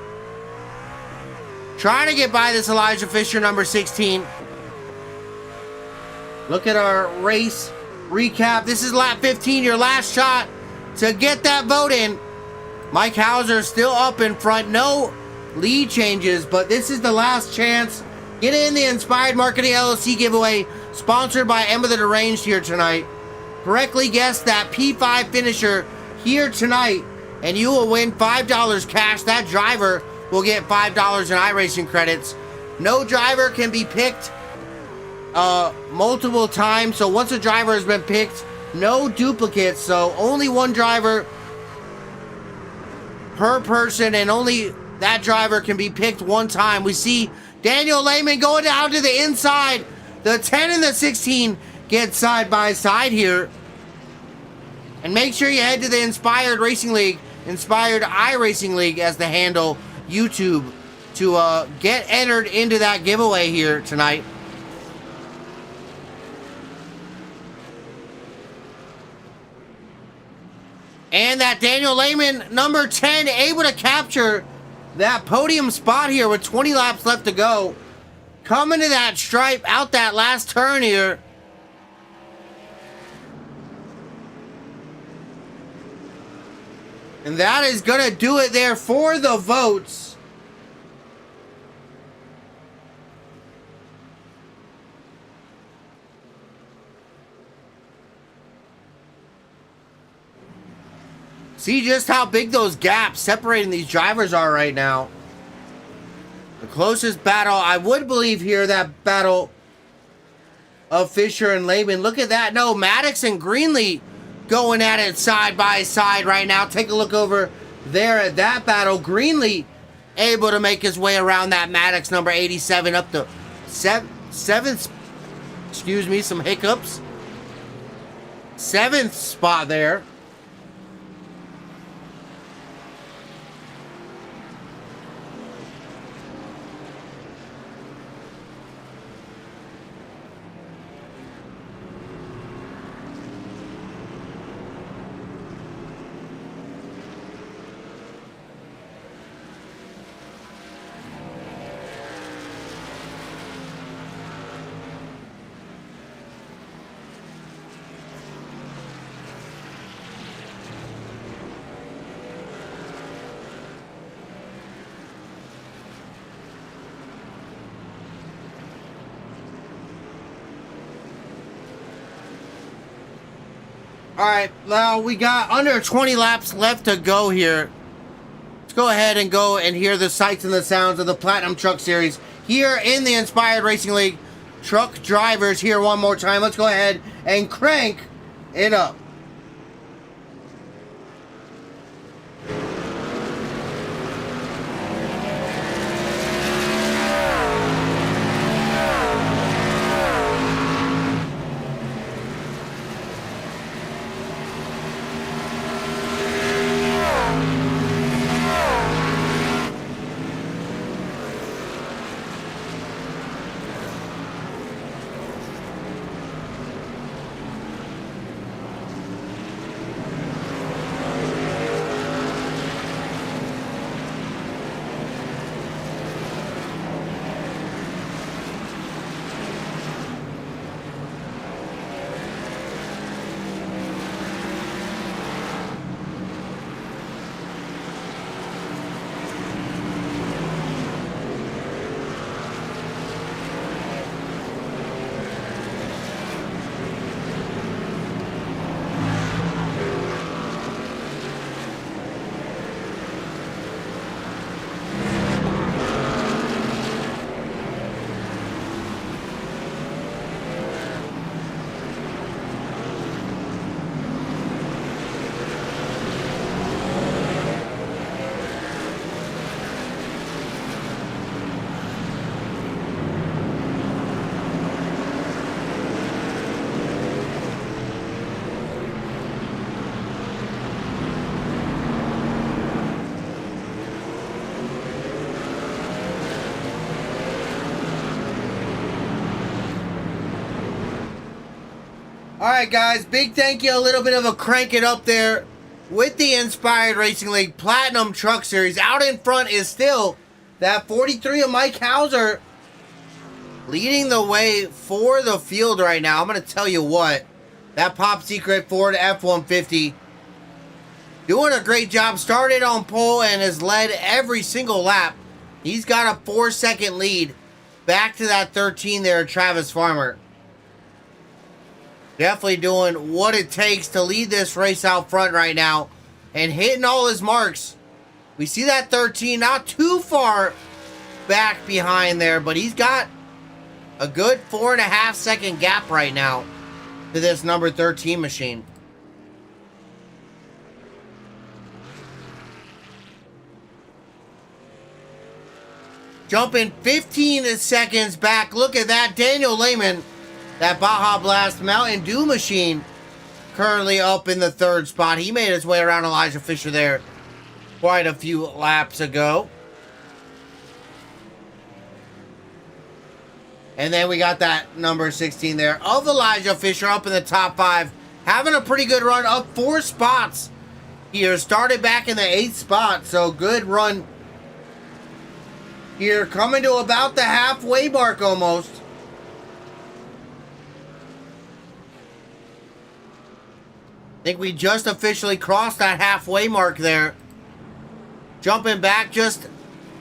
Trying to get by this Elijah Fisher number 16. Look at our race recap. This is lap 15, your last shot to get that vote in. Mike Hauser still up in front. No lead changes, but this is the last chance. Get in the Inspired Marketing LLC giveaway, sponsored by Emma the Deranged here tonight. Correctly guess that P5 finisher here tonight, and you will win $5 cash. That driver will get $5 in iRacing credits. No driver can be picked multiple times, so once a driver has been picked, no duplicates, so only one driver per person, and only that driver can be picked one time. We see Daniel Lehman going down to the inside. The 10 and the 16 get side by side here. And make sure you head to the Inspired Racing League, Inspired iRacing League as the handle, YouTube, to get entered into that giveaway here tonight. And that Daniel Lehman, number 10, able to capture that podium spot here with 20 laps left to go. Coming to that stripe, out that last turn here. And that is going to do it there for the votes. See just how big those gaps separating these drivers are right now. The closest battle, I would believe here, that battle of Fisher and Lehman. Look at that. No, Maddox and Greenlee going at it side by side right now. Take a look over there at that battle. Greenlee able to make his way around that Maddox number 87 up to seventh, excuse me, some hiccups. 7th spot there. All right, now we got under 20 laps left to go here. Let's go ahead and go and hear the sights and the sounds of the Platinum Truck Series here in the Inspired Racing League. Truck drivers here one more time. Let's go ahead and crank it up. Alright guys, big thank you, a little bit of a crank it up there with the Inspired Racing League Platinum Truck Series. Out in front is still that 43 of Mike Hauser leading the way for the field right now. I'm going to tell you what, that Pop Secret Ford F-150 doing a great job. Started on pole and has led every single lap. He's got a 4-second lead back to that 13 there, Travis Farmer. Definitely doing what it takes to lead this race out front right now and hitting all his marks. We see that 13 not too far back behind there, but he's got a good 4.5 second gap right now to this number 13 machine. Jumping 15 seconds back. Look at that. Daniel Lehman, that Baja Blast Mountain Dew machine, currently up in the 3rd spot. He made his way around Elijah Fisher there quite a few laps ago. And then we got that number 16 there of Elijah Fisher up in the top 5. Having a pretty good run, up 4 spots here. Started back in the 8th spot, so good run here. Coming to about the halfway mark almost. I think we just officially crossed that halfway mark there. Jumping back, just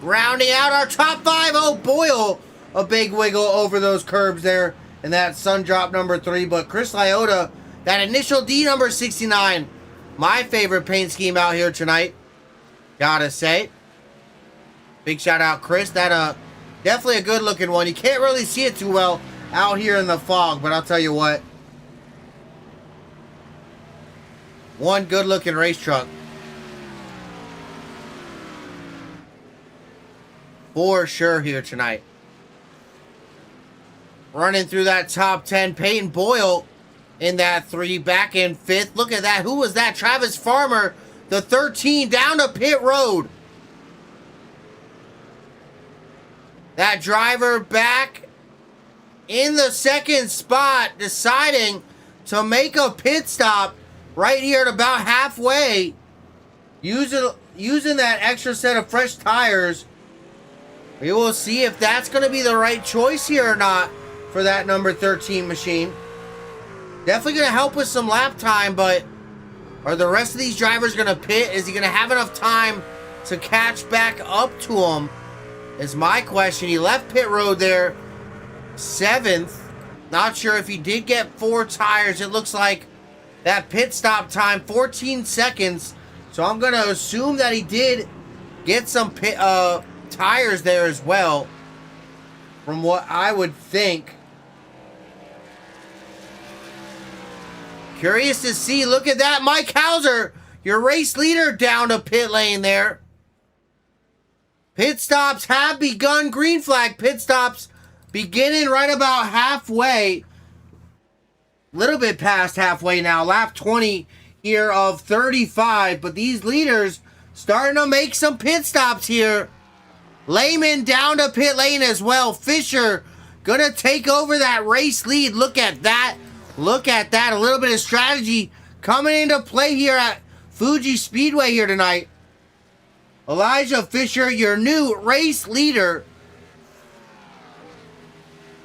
rounding out our top 5. Oh, Boyle, a big wiggle over those curbs there. And that sun drop number 3. But Chris Lyotta, that initial D number 69. My favorite paint scheme out here tonight, gotta say. Big shout out, Chris. That definitely a good looking one. You can't really see it too well out here in the fog, but I'll tell you what. One good looking race truck. For sure here tonight. Running through that top 10. Peyton Boyle in that 3. Back in 5th. Look at that. Who was that? Travis Farmer. The 13 down to pit road. That driver back in the 2nd spot. Deciding to make a pit stop right here at about halfway. Using that extra set of fresh tires. We will see if that's going to be the right choice here or not for that number 13 machine. Definitely going to help with some lap time, but are the rest of these drivers going to pit? Is he going to have enough time to catch back up to him? Is my question. He left pit road there 7th. Not sure if he did get 4 tires. It looks like that pit stop time, 14 seconds. So I'm going to assume that he did get some tires there as well, from what I would think. Curious to see. Look at that. Mike Hauser, your race leader, down to pit lane there. Pit stops have begun. Green flag pit stops beginning right about halfway. Little bit past halfway now. Lap 20 here of 35. But these leaders starting to make some pit stops here. Lehman down to pit lane as well. Fisher gonna take over that race lead. Look at that. Look at that. A little bit of strategy coming into play here at Fuji Speedway here tonight. Elijah Fisher, your new race leader.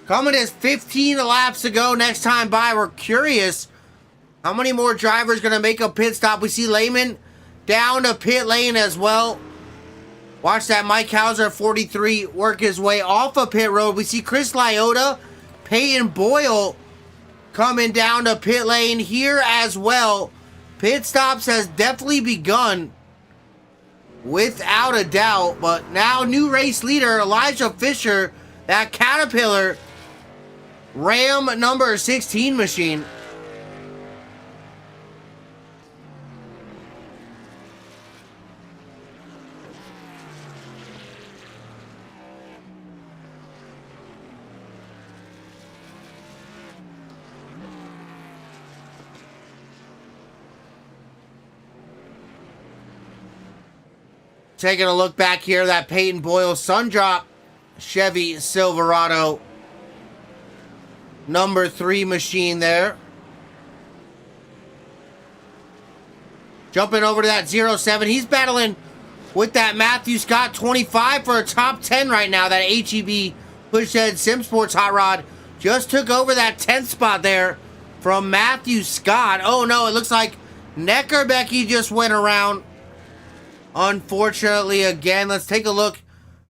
Coming as 15 laps ago. Next time by, we're curious how many more drivers going to make a pit stop. We see Lehman down to pit lane as well. Watch that Mike Hauser 43 work his way off of pit road. We see Chris Lyotta, Peyton Boyle coming down to pit lane here as well. Pit stops has definitely begun without a doubt. But now new race leader Elijah Fisher, that Caterpillar Ram number 16 machine. Taking a look back here, that Peyton Boyle Sundrop Chevy Silverado number 3 machine there. Jumping over to that 07. He's battling with that Matthew Scott 25 for a top 10 right now. That HEB Pushhead Sim Sports Hot Rod just took over that 10th spot there from Matthew Scott. Oh no, it looks like Neckerbecky just went around. Unfortunately, again, let's take a look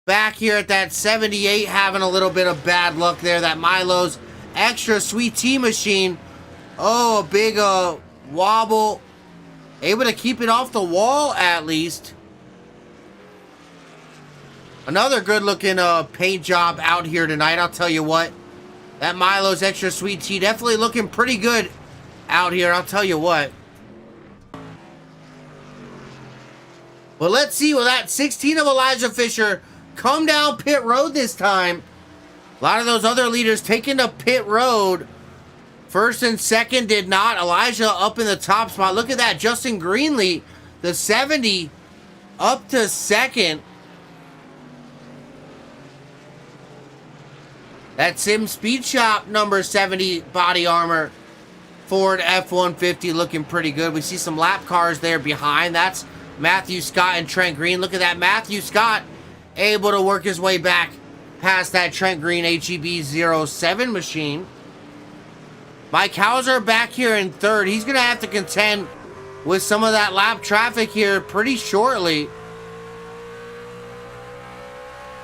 back here at that 78, having a little bit of bad luck there. That Milo's Extra Sweet Tea Machine. Oh, a big wobble. Able to keep it off the wall at least. Another good looking paint job out here tonight, I'll tell you what. That Milo's Extra Sweet Tea definitely looking pretty good out here, I'll tell you what. But let's see, will that 16 of Elijah Fisher come down pit road this time? A lot of those other leaders taking to pit road. First and second did not. Elijah up in the top spot. Look at that. Justin Greenlee, the 70, up to second. That Sim Speed Shop number 70 body armor Ford F-150 looking pretty good. We see some lap cars there behind. That's Matthew Scott and Trent Green. Look at that. Matthew Scott able to work his way back past that Trent Green HEB 07 machine. Mike Hauser back here in third. He's going to have to contend with some of that lap traffic here pretty shortly.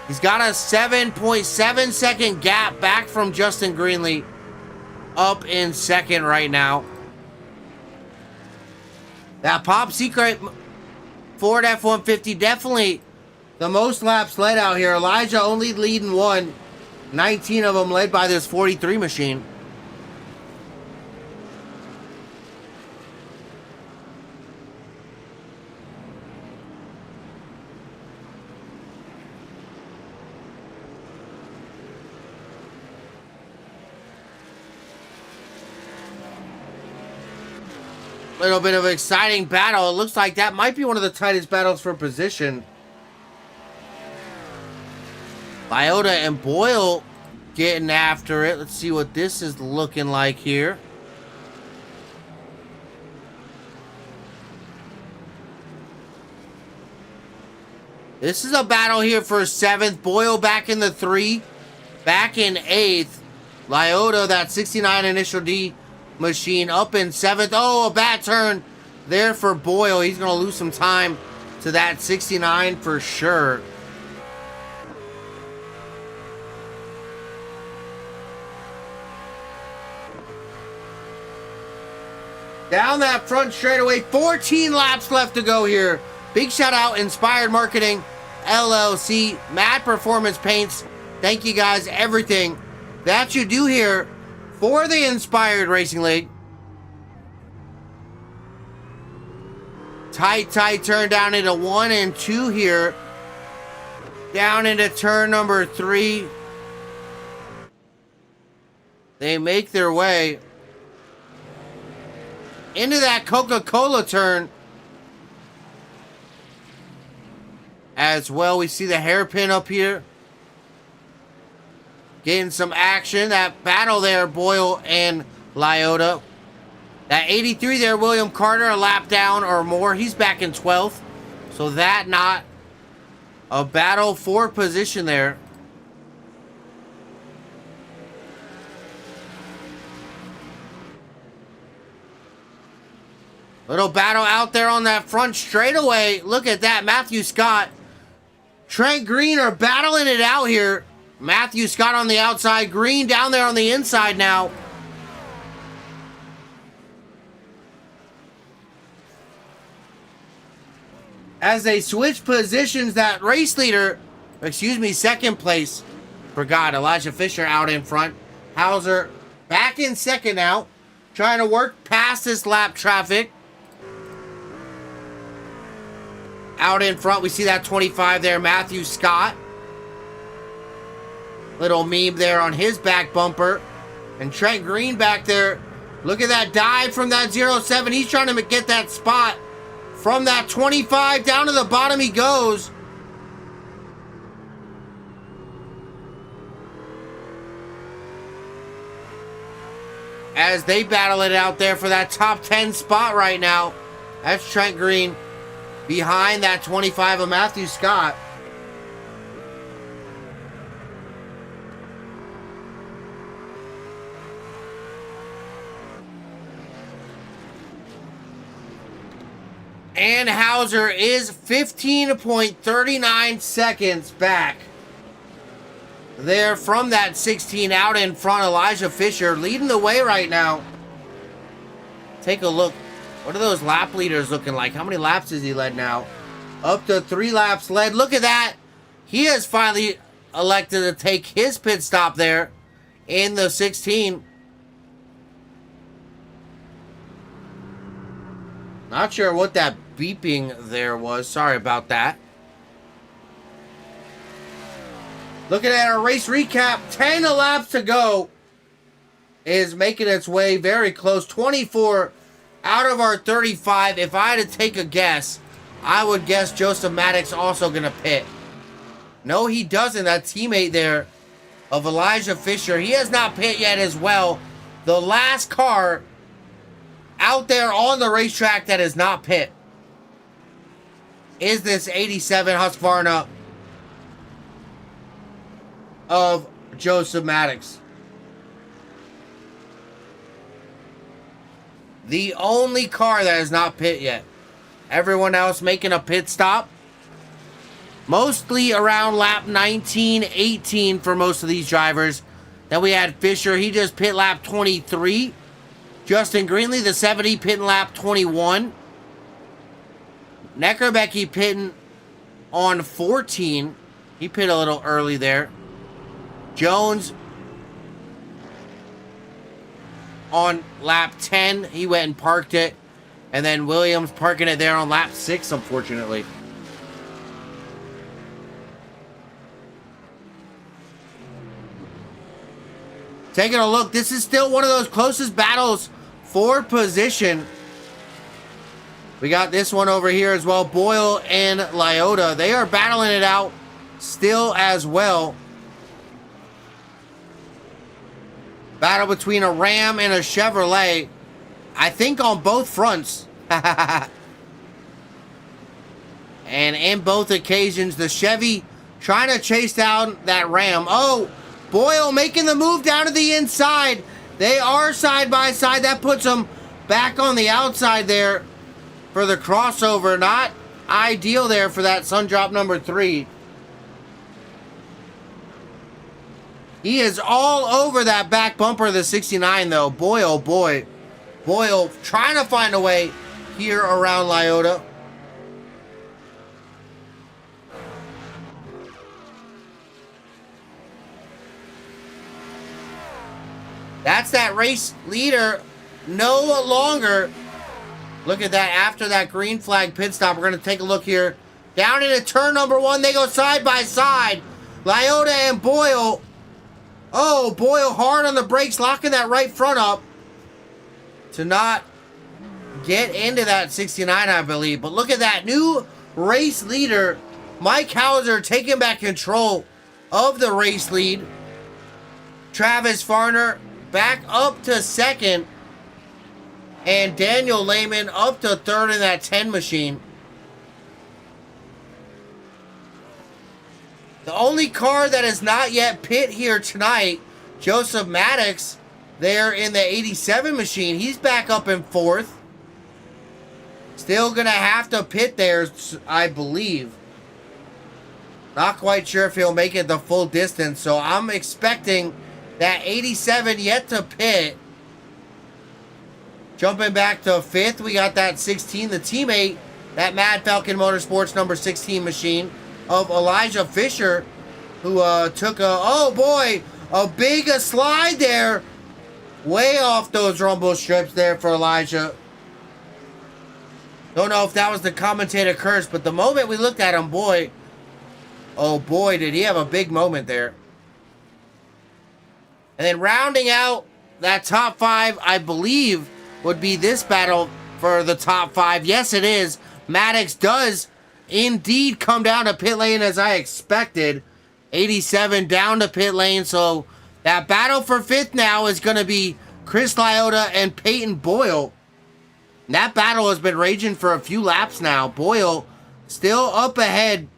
He's got a 7.7 second gap back from Justin Greenlee up in second right now. That Pop Secret Ford F-150 definitely the most laps led out here. Elijah only leading one. 19 of them led by this 43 machine. Little bit of an exciting battle. It looks like that might be one of the tightest battles for position. Lyota and Boyle getting after it. Let's see what this is looking like here. This is a battle here for 7th. Boyle back in the 3. Back in 8th. Lyota, that 69 initial D machine, up in 7th. Oh, a bad turn there for Boyle. He's going to lose some time to that 69 for sure. Down that front straightaway, 14 laps left to go here. Big shout out, Inspired Marketing LLC, Mad Performance Paints. Thank you guys, everything that you do here for the Inspired Racing League. Tight turn down into 1 and 2 here. Down into turn number 3. They make their way into that Coca-Cola turn. As well, we see the hairpin up here. Getting some action. That battle there, Boyle and Lyota. That 83 there, William Carter, a lap down or more. He's back in 12th. So that not a battle for position there. Little battle out there on that front straightaway. Look at that. Matthew Scott, Trent Green are battling it out here. Matthew Scott on the outside. Green down there on the inside now. As they switch positions, that race leader, excuse me, second place, forgot, Elijah Fisher out in front. Hauser back in second now. Trying to work past this lap traffic. Out in front, we see that 25 there, Matthew Scott. Little meme there on his back bumper. And Trent Green back there. Look at that dive from that 07. He's trying to get that spot. From that 25 down to the bottom he goes. As they battle it out there for that top 10 spot right now. That's Trent Green behind that 25 of Matthew Scott. And Hauser is 15.39 seconds back there from that 16 out in front. Elijah Fisher leading the way right now. Take a look. What are those lap leaders looking like? How many laps has he led now? Up to 3 laps led. Look at that. He has finally elected to take his pit stop there in the 16. Not sure what that beeping there was. Sorry about that. Looking at our race recap, 10 laps to go. Is making its way very close. 24 out of our 35. If I had to take a guess, I would guess Joseph Maddox also going to pit. No, he doesn't. That teammate there of Elijah Fisher, he has not pit yet as well. The last car out there on the racetrack that is not pit is this 87 Husqvarna of Joseph Maddox. The only car that is not pit yet. Everyone else making a pit stop. Mostly around lap 19, 18 for most of these drivers. Then we had Fisher. He just pit lap 23. Justin Greenley, the 70, pitting lap 21. Neckerbecky pitting on 14. He pit a little early there. Jones on lap 10. He went and parked it. And then Williams parking it there on lap 6, unfortunately. Taking a look, this is still one of those closest battles for position. We got this one over here as well. Boyle and Lyotta. They are battling it out still as well. Battle between a Ram and a Chevrolet. I think on both fronts. And in both occasions, the Chevy trying to chase down that Ram. Oh, Boyle making the move down to the inside. They are side by side. That puts them back on the outside there for the crossover. Not ideal there for that sun drop number 3. He is all over that back bumper of the 69, though. Boy, oh boy. Boyle trying to find a way here around Lyotta. That's that race leader no longer. Look at that. After that green flag pit stop, we're going to take a look here. Down into turn number 1, they go side by side. Lyotta and Boyle. Oh, Boyle hard on the brakes, locking that right front up to not get into that 69, I believe. But look at that new race leader, Mike Hauser, taking back control of the race lead. Travis Farner back up to 2nd. And Daniel Lehman up to 3rd in that 10 machine. The only car that is not yet pit here tonight, Joseph Maddox, there in the 87 machine. He's back up in 4th. Still going to have to pit there, I believe. Not quite sure if he'll make it the full distance. So I'm expecting that 87 yet to pit. Jumping back to 5th, we got that 16, the teammate, that Mad Falcon Motorsports number 16 machine of Elijah Fisher, who took a big slide there. Way off those rumble strips there for Elijah. Don't know if that was the commentator curse, but the moment we looked at him, boy, oh boy, did he have a big moment there. And then rounding out that top 5, I believe, would be this battle for the top 5. Yes, it is. Maddox does indeed come down to pit lane as I expected. 87 down to pit lane. So that battle for 5th now is going to be Chris Lyotta and Peyton Boyle. That battle has been raging for a few laps now. Boyle still up ahead,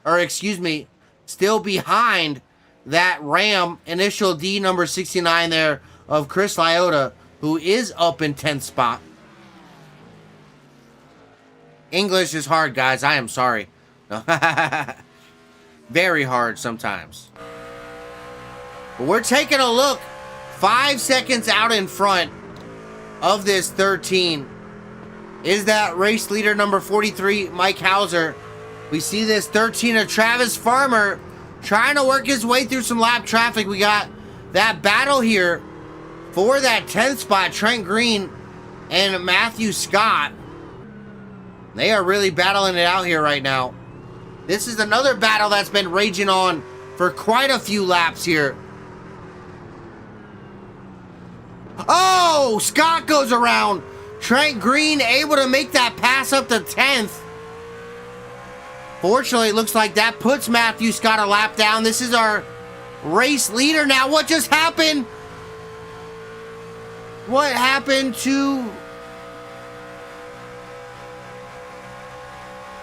or excuse me, still behind that Ram initial D number 69 there of Chris Lyotta, who is up in 10th spot. English is hard, guys. I am sorry. Very hard sometimes. But we're taking a look 5 seconds out in front of this 13. Is that race leader number 43, Mike Hauser. We see this 13 of Travis Farmer trying to work his way through some lap traffic. We got that battle here for that 10th spot, Trent Green and Matthew Scott. They are really battling it out here right now. This is another battle that's been raging on for quite a few laps here. Oh, Scott goes around. Trent Green able to make that pass up to 10th. Fortunately, it looks like that puts Matthew Scott a lap down. This is our race leader now. What just happened? What happened to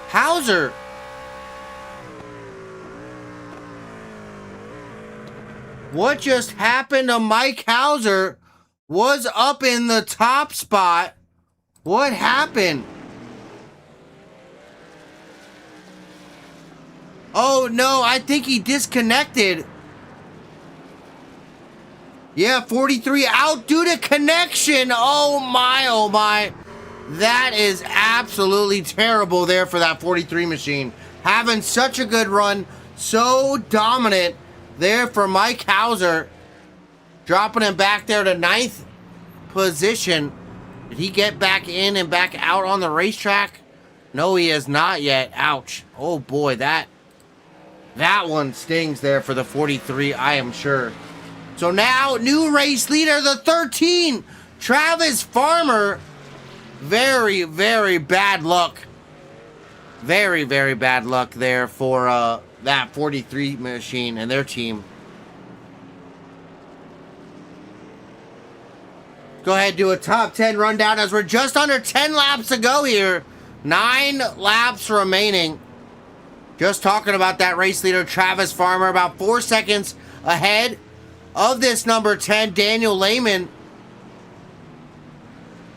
Hauser? What just happened to Mike Hauser? Was up in the top spot. What happened? Oh no, I think he disconnected. Yeah, 43 out due to connection. Oh my. That is absolutely terrible there for that 43 machine. Having such a good run, so dominant there for Mike Hauser. Dropping him back there to 9th position. Did he get back in and back out on the racetrack? No, he has not yet. Ouch. Oh boy, that one stings there for the 43, I am sure. So now, new race leader, the 13, Travis Farmer. Very, very bad luck. Very, very bad luck there for that 43 machine and their team. Go ahead and do a top 10 rundown as we're just under 10 laps to go here. 9 laps remaining. Just talking about that race leader, Travis Farmer, about 4 seconds ahead of this number 10, Daniel Lehman.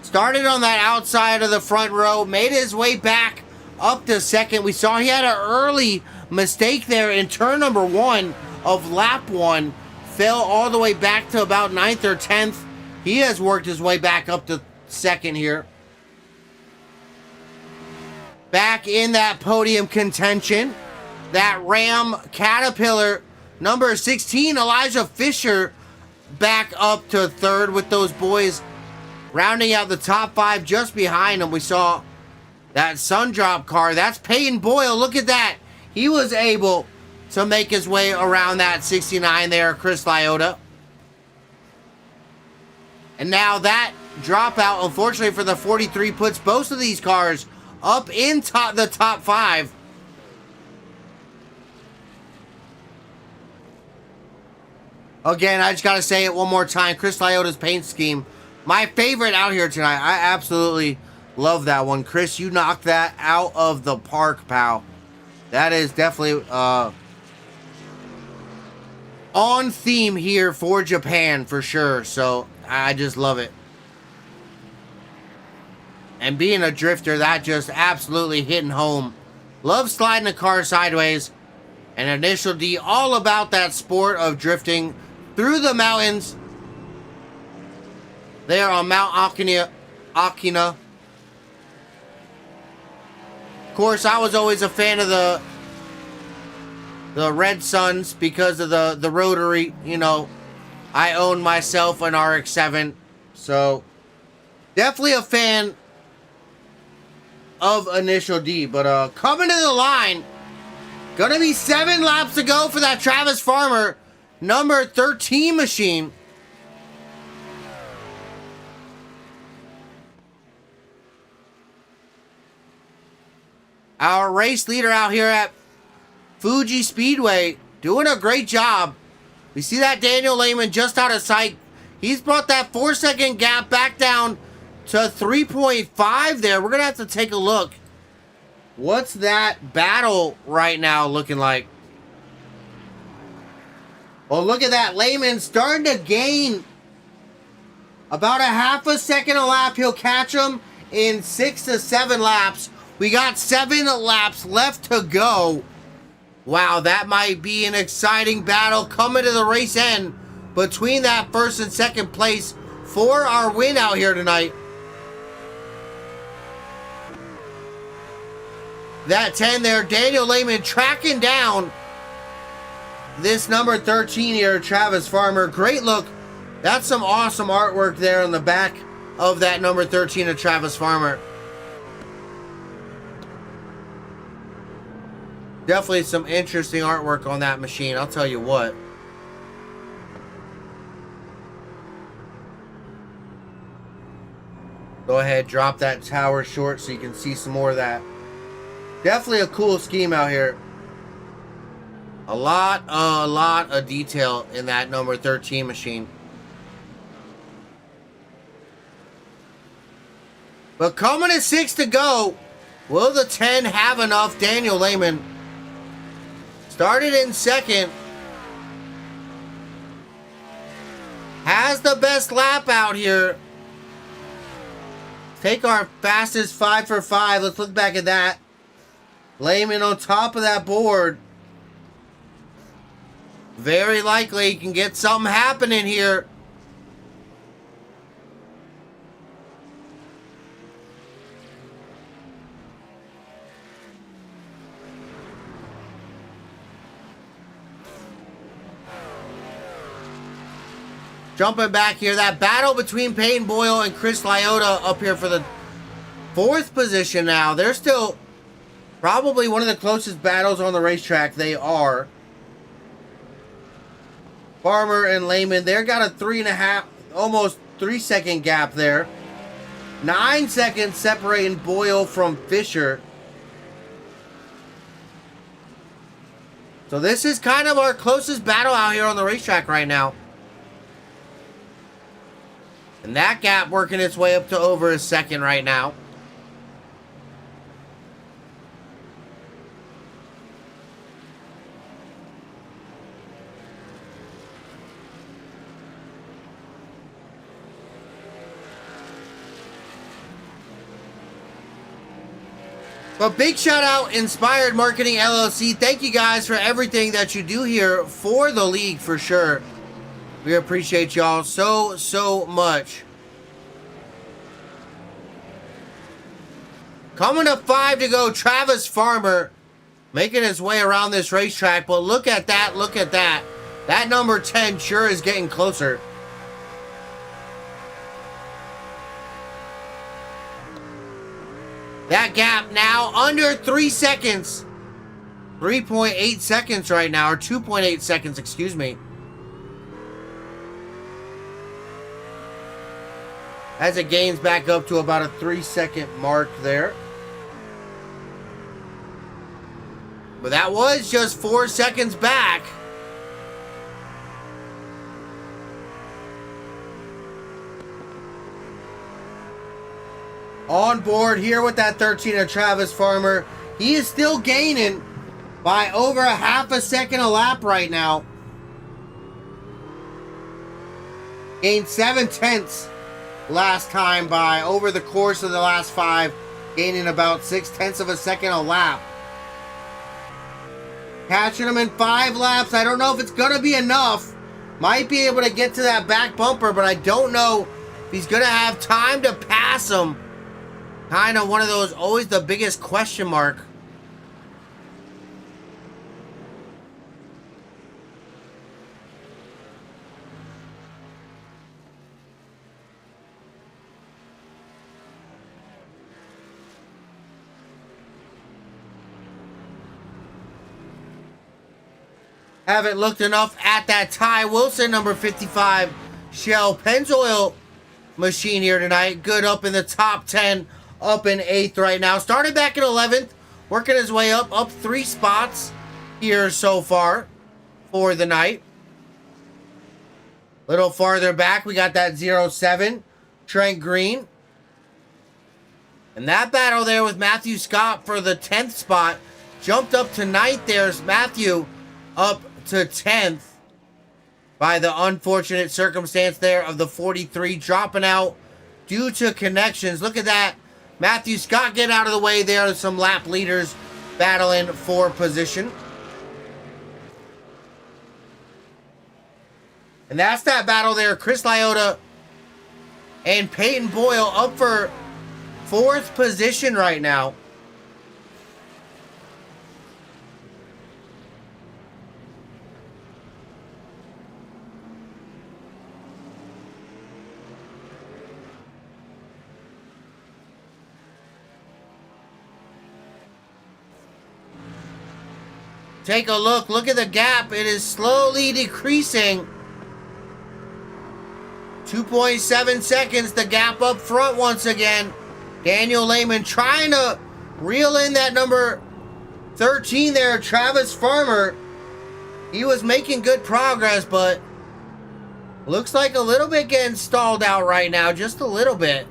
Started on that outside of the front row, made his way back up to second. We saw he had an early mistake there in turn number 1 of lap 1. Fell all the way back to about 9th or 10th. He has worked his way back up to second here. Back in that podium contention, that Ram Caterpillar number 16, Elijah Fisher, back up to third with those boys rounding out the top 5 just behind him. We saw that Sundrop car. That's Peyton Boyle. Look at that. He was able to make his way around that 69 there, Chris Lyotta. And now that dropout, unfortunately for the 43, puts both of these cars up in the top 5. Again, I just got to say it one more time. Chris Lyotta's paint scheme, my favorite out here tonight. I absolutely love that one. Chris, you knocked that out of the park, pal. That is definitely on theme here for Japan, for sure. So I just love it. And being a drifter, that just absolutely hitting home. Love sliding the car sideways. And initial D, all about that sport of drifting through the mountains there on Mount Akina. Of course, I was always a fan of the Red Suns because of the rotary. You know, I own myself an RX-7, so definitely a fan of Initial D. But coming to the line, gonna be 7 laps to go for that Travis Farmer number 13 machine. Our race leader out here at Fuji Speedway doing a great job. We see that Daniel Lehman just out of sight. He's brought that 4-second gap back down to 3.5 there. We're going to have to take a look. What's that battle right now looking like? Well, look at that. Lehman starting to gain about a half a second a lap. He'll catch him in 6 to 7 laps. We got 7 laps left to go. Wow, that might be an exciting battle coming to the race end between that first and second place for our win out here tonight. That 10 there, Daniel Lehman tracking down this number 13 here, Travis Farmer. Great look. That's some awesome artwork there on the back of that number 13 of Travis Farmer. Definitely some interesting artwork on that machine, I'll tell you what. Go ahead, drop that tower short so you can see some more of that. Definitely a cool scheme out here. A lot of detail in that number 13 machine. But coming to 6 to go, will the 10 have enough? Daniel Lehman started in second. Has the best lap out here. Take our fastest 5 for 5. Let's look back at that. Lehman on top of that board. Very likely he can get something happening here. Jumping back here, that battle between Peyton Boyle and Chris Lyotta up here for the 4th position now. They're still probably one of the closest battles on the racetrack. They are. Farmer and Lehman, they've got a 3.5, almost 3-second gap there. 9 seconds separating Boyle from Fisher. So this is kind of our closest battle out here on the racetrack right now. And that gap working its way up to over a second right now. But big shout out, Inspired Marketing LLC. Thank you guys for everything that you do here for the league for sure. We appreciate y'all so much. Coming to 5 to go, Travis Farmer making his way around this racetrack. But look at that, look at that. That number 10 sure is getting closer. That gap now under 3 seconds. 3.8 seconds right now, or 2.8 seconds, excuse me. As it gains back up to about a 3-second mark there. But that was just 4 seconds back. On board here with that 13 of Travis Farmer. He is still gaining by over a half a second a lap right now. Gained 7/10 last time by over the course of the last 5, gaining about 6/10 of a second a lap. Catching him in 5 laps. I don't know if it's going to be enough. Might be able to get to that back bumper, but I don't know if he's going to have time to pass him. Kind of one of those, always the biggest question mark. Haven't looked enough at that Ty Wilson number 55 Shell Pennzoil machine here tonight. Good up in the top 10, up in 8th right now. Started back in 11th, working his way up 3 spots here so far for the night. A little farther back, we got that 07 Trent Green And that battle there with Matthew Scott for the 10th spot jumped up to 9th. There's Matthew up to 10th by the unfortunate circumstance there of the 43 dropping out due to connections. Look at that. Matthew Scott get out of the way there. Some lap leaders battling for position. And that's that battle there. Chris Lyotta and Peyton Boyle up for 4th position right now. Take a look. Look at the gap. It is slowly decreasing. 2.7 seconds. The gap up front once again. Daniel Lehman trying to reel in that number 13 there. Travis Farmer. He was making good progress, but looks like a little bit getting stalled out right now. Just a little bit.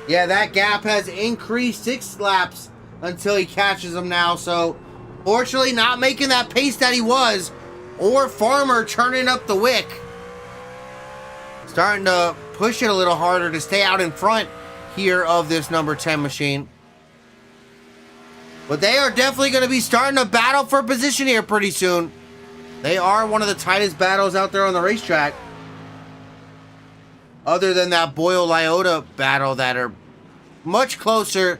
Yeah, that gap has increased 6 laps until he catches him now. So, fortunately, not making that pace that he was. Or Farmer turning up the wick. Starting to push it a little harder to stay out in front here of this number 10 machine. But they are definitely going to be starting to battle for position here pretty soon. They are one of the tightest battles out there on the racetrack. Other than that Boyle-Lyotta battle that are much closer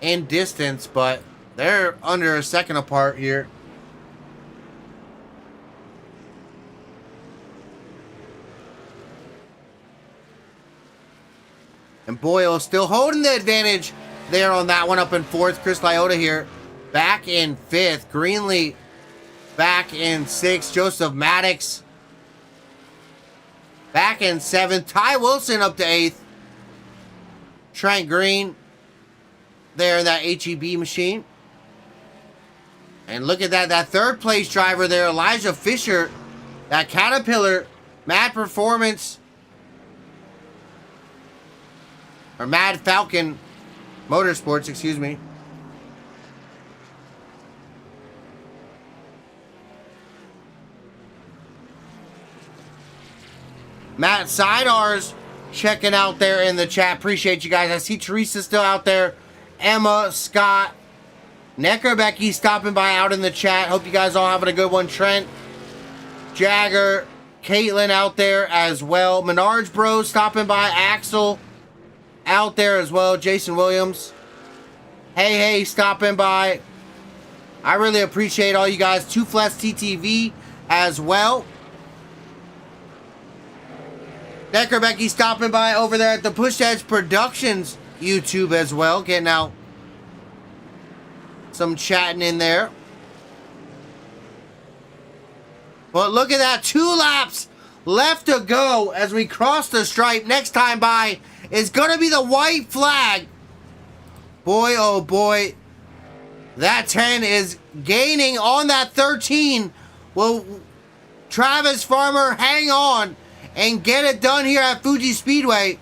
in distance, but they're under a second apart here. And Boyle still holding the advantage there on that one up in 4th. Chris Lyotta here back in 5th. Greenlee back in 6th. Joseph Maddox back in 7th. Ty Wilson up to 8th. Trent Green there in that HEB machine. And look at that. That 3rd place driver there, Elijah Fisher. That Caterpillar Mad Performance. Or Mad Falcon Motorsports, excuse me. Matt Sidars checking out there in the chat. Appreciate you guys. I see Teresa still out there. Emma, Scott, Neckerbecky stopping by out in the chat. Hope you guys all having a good one. Trent, Jagger, Caitlin out there as well. Menards Bros stopping by. Axel out there as well. Jason Williams. Hey, stopping by. I really appreciate all you guys. Two Flesh TTV as well. Neckerbecky stopping by over there at the Push Edge Productions YouTube as well. Getting out some chatting in there. But look at that. 2 laps left to go as we cross the stripe. Next time by is going to be the white flag. Boy, oh boy. That 10 is gaining on that 13. Will Travis Farmer hang on and get it done here at Fuji Speedway?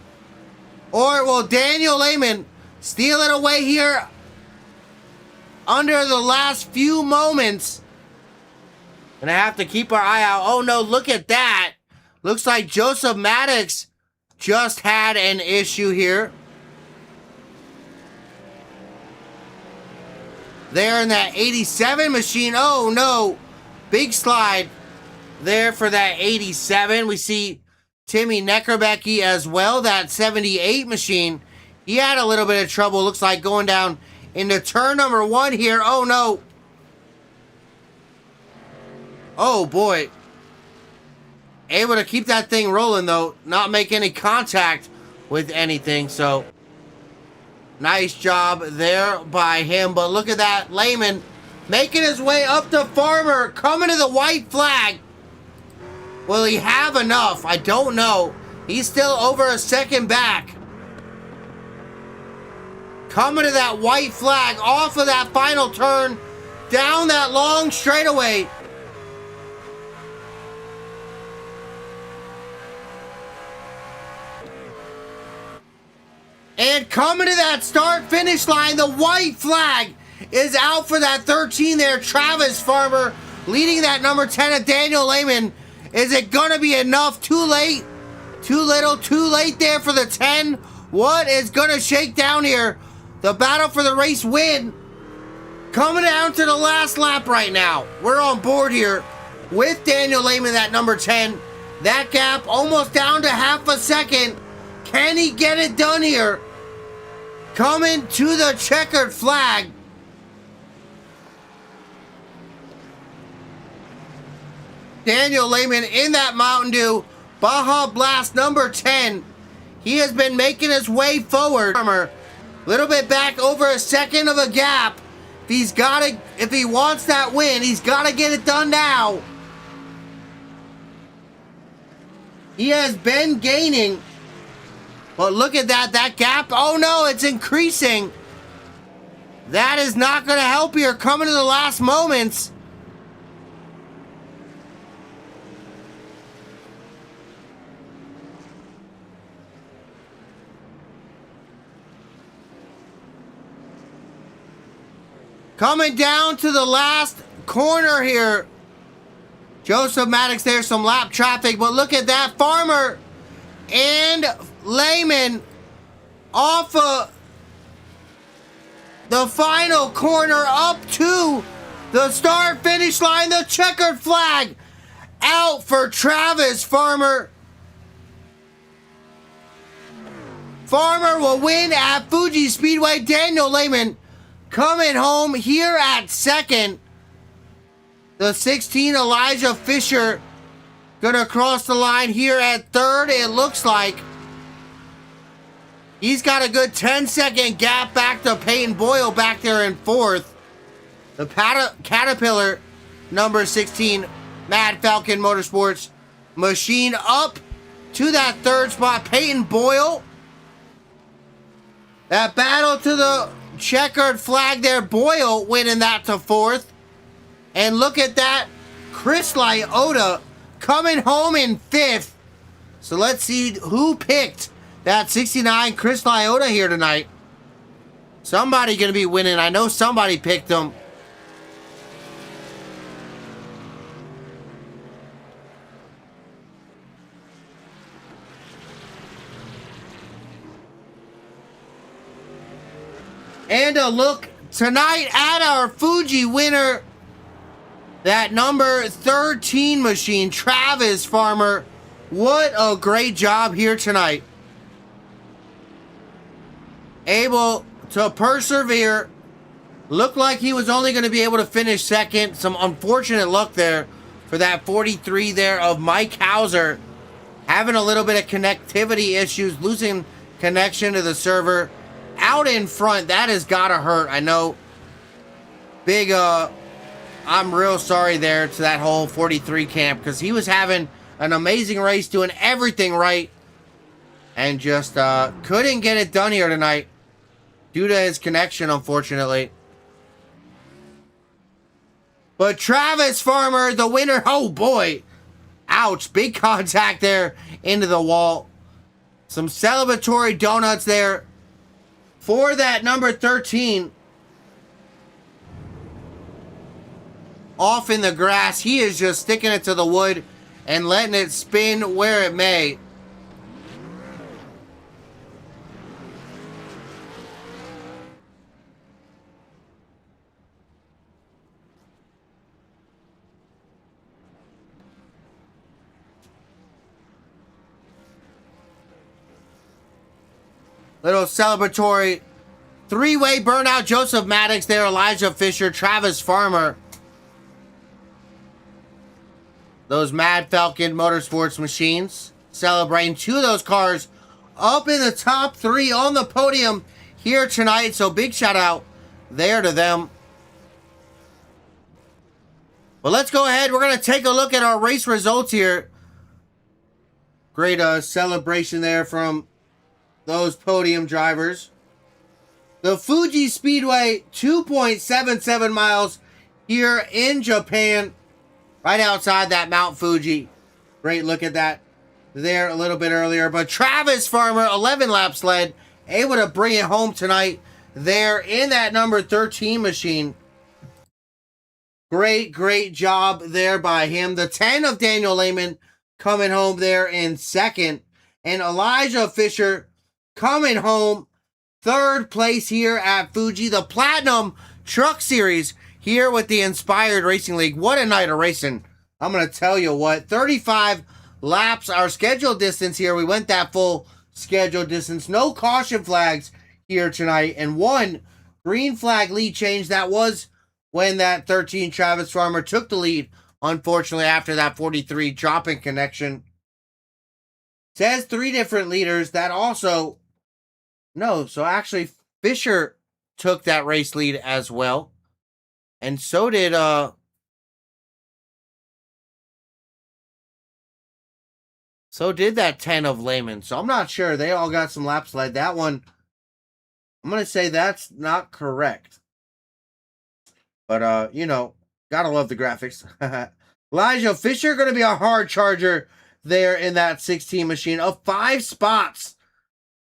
Or will Daniel Lehman steal it away here under the last few moments? Gonna have to keep our eye out. Oh no, look at that. Looks like Joseph Maddox just had an issue here. There in that 87 machine. Oh no. Big slide there for that 87. We see Timmy Neckerbecky as well. That 78 machine. He had a little bit of trouble. Looks like going down into turn number 1 here. Oh no. Oh boy. Able to keep that thing rolling though. Not make any contact with anything. So nice job there by him. But look at that. Lehman making his way up to Farmer. Coming to the white flag. Will he have enough? I don't know. He's still over a second back. Coming to that white flag. Off of that final turn. Down that long straightaway. And coming to that start-finish line, the white flag is out for that 13 there. Travis Farmer leading that number 10 of Daniel Lehman. Is it going to be enough? Too late? Too little? Too late there for the 10? What is going to shake down here? The battle for the race win. Coming down to the last lap right now. We're on board here with Daniel Lehman, that number 10. That gap almost down to half a second. Can he get it done here? Coming to the checkered flag. Daniel Lehman in that Mountain Dew Baja Blast number 10. He has been making his way forward. A little bit back, over a second of a gap. If he wants that win, he's got to get it done now. He has been gaining. But look at that gap. Oh no, it's increasing. That is not going to help here coming to the last moments. Coming down to the last corner here. Joseph Maddox there, some lap traffic, but look at that. Farmer and Lehman off of the final corner up to the start finish line. The checkered flag out for Travis Farmer. Farmer will win at Fuji Speedway. Daniel Lehman coming home here at second. The 16 Elijah Fisher gonna cross the line here at third, it looks like. He's got a good 10-second gap back to Peyton Boyle back there in fourth. The Caterpillar number 16 Mad Falcon Motorsports machine up to that third spot. Peyton Boyle. That battle to the checkered flag there. Boyle winning that to fourth. And look at that. Chris Lyotta coming home in fifth. So let's see who picked that 69 Chris Lyotta here tonight. Somebody going to be winning. I know somebody picked him. And a look tonight at our Fuji winner, that number 13 machine, Travis Farmer. What a great job here tonight. Able to persevere. Looked like he was only going to be able to finish second. Some unfortunate luck there for that 43 there of Mike Hauser. Having a little bit of connectivity issues, losing connection to the server. Out in front, that has got to hurt. I know. Big, I'm real sorry there to that whole 43 camp, because he was having an amazing race, doing everything right, and just couldn't get it done here tonight due to his connection, unfortunately. But Travis Farmer, the winner. Oh boy, ouch, big contact there into the wall. Some celebratory donuts there for that number 13. Off in the grass. He is just sticking it to the wood and letting it spin where it may. Little celebratory three-way burnout. Joseph Maddox there, Elijah Fisher, Travis Farmer. Those Mad Falcon Motorsports machines celebrating two of those cars up in the top three on the podium here tonight. So big shout out there to them. Well, let's go ahead. We're going to take a look at our race results here. Great celebration there from those podium drivers. The Fuji Speedway, 2.77 miles here in Japan. Right outside that Mount Fuji. Great look at that there a little bit earlier. But Travis Farmer, 11 laps led able to bring it home tonight there in that number 13 machine. Great job there by him. The 10 of Daniel Lehman coming home there in second. And Elijah Fisher coming home third place here at Fuji, the Platinum Truck Series here with the Inspired Racing League. What a night of racing. I'm going to tell you what, 35 laps, our scheduled distance here. We went that full scheduled distance. No caution flags here tonight. And one green flag lead change. That was when that 13 Travis Farmer took the lead, unfortunately, after that 43 dropping connection. Says 3 different leaders. That also, no, so actually Fisher took that race lead as well. And so did that 10 of Lehman. So I'm not sure. They all got some laps led. That one, I'm going to say that's not correct. But, you know, gotta love the graphics. Elijah Fisher going to be a hard charger there in that 16 machine of 5 spots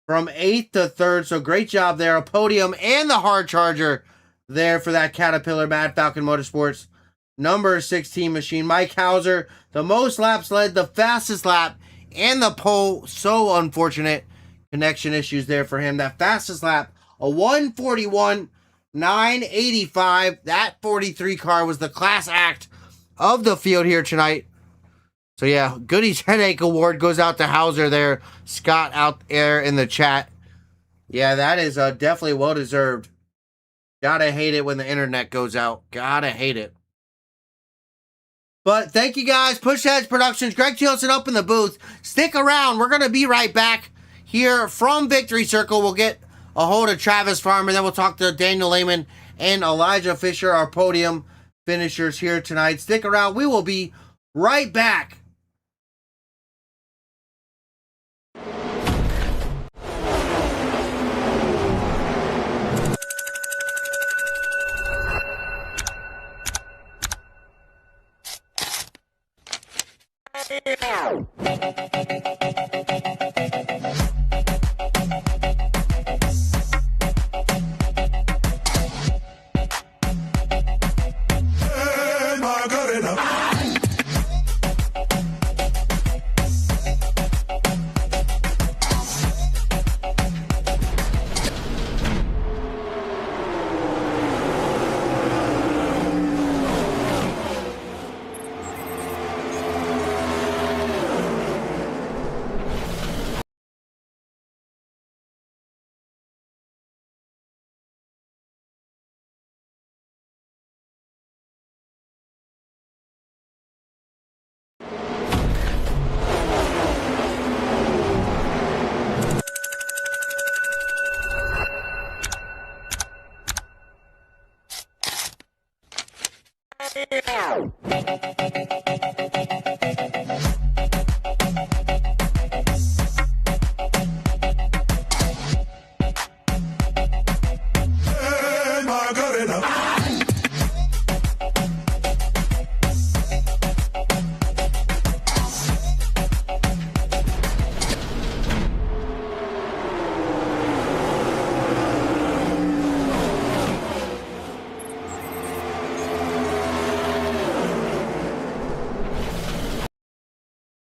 from 8th to 3rd. So great job there. A podium and the hard charger there for that Caterpillar Mad Falcon Motorsports number 16 machine. Mike Hauser, the most laps led, the fastest lap, and the pole. So unfortunate connection issues there for him. That fastest lap, a 1:41.985. That 43 car was the class act of the field here tonight. So yeah, Goody's Headache Award goes out to Hauser there. Scott out there in the chat. Yeah, that is definitely well-deserved. Gotta hate it when the internet goes out. Gotta hate it. But thank you guys. Push Edge Productions. Greg Tilson up in the booth. Stick around. We're going to be right back here from Victory Circle. We'll get a hold of Travis Farmer. Then we'll talk to Daniel Lehman and Elijah Fisher, our podium finishers here tonight. Stick around. We will be right back.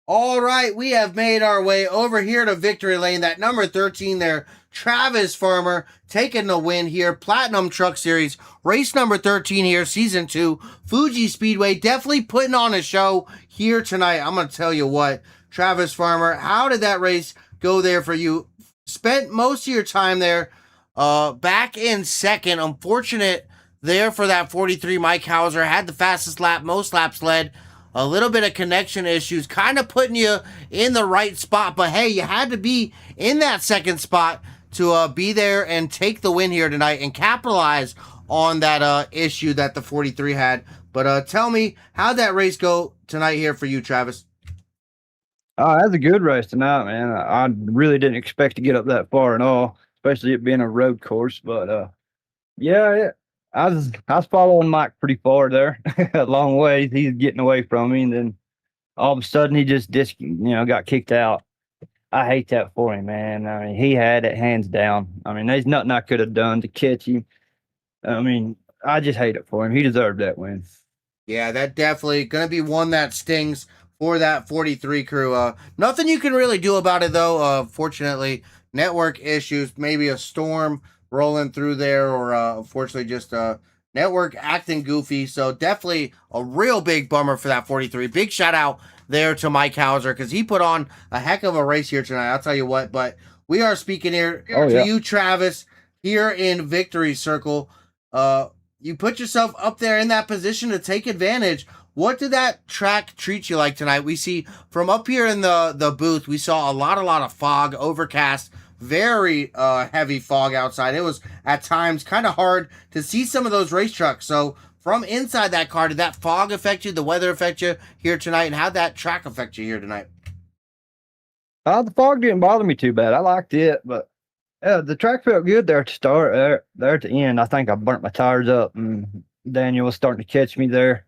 All right, we have made our way over here to Victory Lane. That number 13 there, Travis Farmer, taking the win here. Platinum Truck Series, race number 13 here, Season 2, Fuji Speedway. Definitely putting on a show here tonight. I'm going to tell you what, Travis Farmer, how did that race go there for you? Spent most of your time there back in second. Unfortunate there for that 43. Mike Hauser had the fastest lap, most laps led. A little bit of connection issues, kind of putting you in the right spot. But hey, you had to be in that second spot to be there and take the win here tonight and capitalize on that issue that the 43 had. But tell me, how'd that race go tonight here for you, Travis? Oh, that's a good race tonight, man. I really didn't expect to get up that far at all, especially it being a road course. But yeah, I was following Mike pretty far there, a long ways. He's getting away from me, and then all of a sudden he just got kicked out. I hate that for him, man. I mean, he had it hands down. I mean, there's nothing I could have done to catch him. I mean, I just hate it for him. He deserved that win. Yeah, that definitely gonna be one that stings for that 43 crew. Nothing you can really do about it though. Fortunately, network issues, maybe a storm rolling through there, or unfortunately just network acting goofy. So definitely a real big bummer for that 43. Big shout out there to Mike Hauser because he put on a heck of a race here tonight. I'll tell you what. But we are speaking here to you, Travis, here in Victory Circle. You put yourself up there in that position to take advantage. What did that track treat you like tonight? We see from up here in the booth, we saw a lot of fog, overcast, very heavy fog outside. It was at times kind of hard to see some of those race trucks. So from inside that car, did that fog affect you? The weather affect you here tonight? And how'd that track affect you here tonight? The fog didn't bother me too bad. I liked it, but yeah, the track felt good there to start. There at the end, I think I burnt my tires up, and Daniel was starting to catch me there.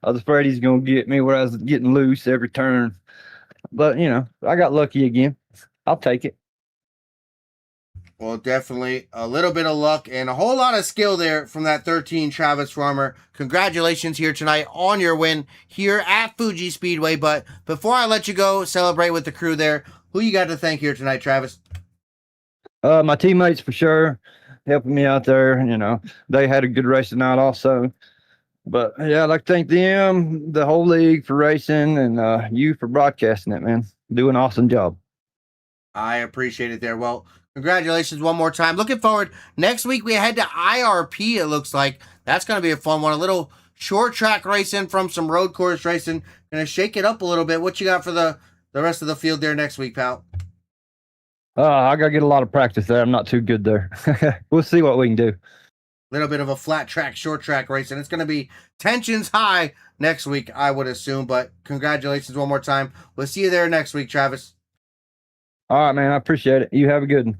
I was afraid he's going to get me where I was getting loose every turn. But, I got lucky again. I'll take it. Well, definitely a little bit of luck and a whole lot of skill there from that 13 Travis Farmer. Congratulations here tonight on your win here at Fuji Speedway. But before I let you go celebrate with the crew there, who you got to thank here tonight, Travis? My teammates for sure helping me out there. They had a good race tonight also. But yeah, I'd like to thank them, the whole league for racing, and you for broadcasting it, man. Do an awesome job. I appreciate it there. Well, congratulations one more time. Looking forward. Next week we head to IRP, it looks like. That's going to be a fun one. A little short track racing from some road course racing. Going to shake it up a little bit. What you got for the rest of the field there next week, pal? I got to get a lot of practice there. I'm not too good there. We'll see what we can do. Little bit of a flat track, short track race, and it's going to be tensions high next week, I would assume. But congratulations one more time. We'll see you there next week, Travis. All right, man. I appreciate it. You have a good one.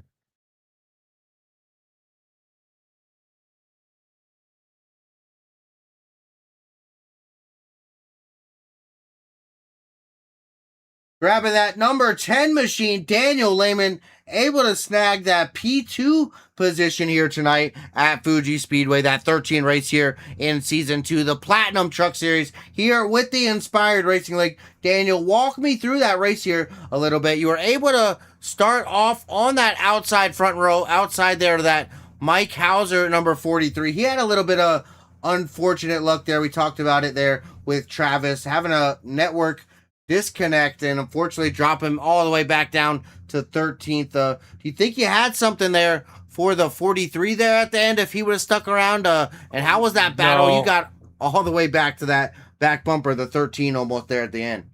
Grabbing that number 10 machine, Daniel Lehman, able to snag that P2 position here tonight at Fuji Speedway, that 13 race here in Season 2, the Platinum Truck Series here with the Inspired Racing League. Daniel, walk me through that race here a little bit. You were able to start off on that outside front row, outside there to that Mike Hauser, number 43. He had a little bit of unfortunate luck there. We talked about it there with Travis, having a network disconnect and unfortunately drop him all the way back down to 13th. Do you think you had something there for the 43 there at the end if he would have stuck around? And how was that battle? No. You got all the way back to that back bumper, the 13 almost there at the end.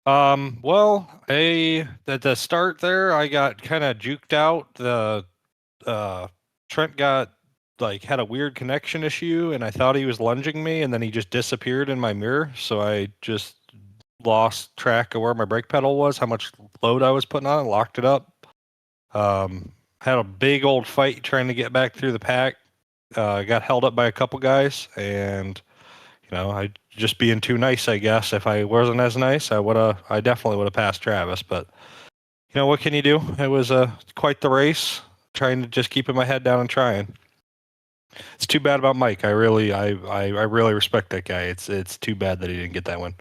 Well, at the start there, I got kind of juked out. The Trent had a weird connection issue, and I thought he was lunging me, and then he just disappeared in my mirror. So I just lost track of where my brake pedal was, how much load I was putting on, locked it up. Had a big old fight trying to get back through the pack. Got held up by a couple guys, and I just being too nice, I guess. If I wasn't as nice, I definitely would have passed Travis. But what can you do? It was quite the race. Trying to just keeping my head down and trying. It's too bad about Mike. I really respect that guy. It's too bad that he didn't get that one.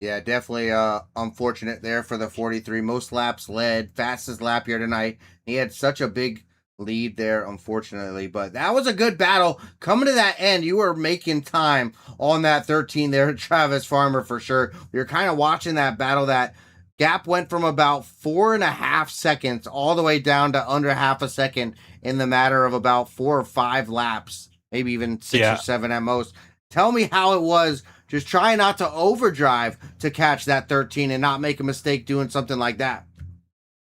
Yeah, definitely unfortunate there for the 43. Most laps led, fastest lap here tonight. He had such a big lead there, unfortunately. But that was a good battle. Coming to that end, you were making time on that 13 there, Travis Farmer, for sure. We were kind of watching that battle. That gap went from about 4.5 seconds all the way down to under half a second in the matter of about 4 or 5 laps, maybe even 6 or 7 at most. Tell me how it was just trying not to overdrive to catch that 13 and not make a mistake doing something like that.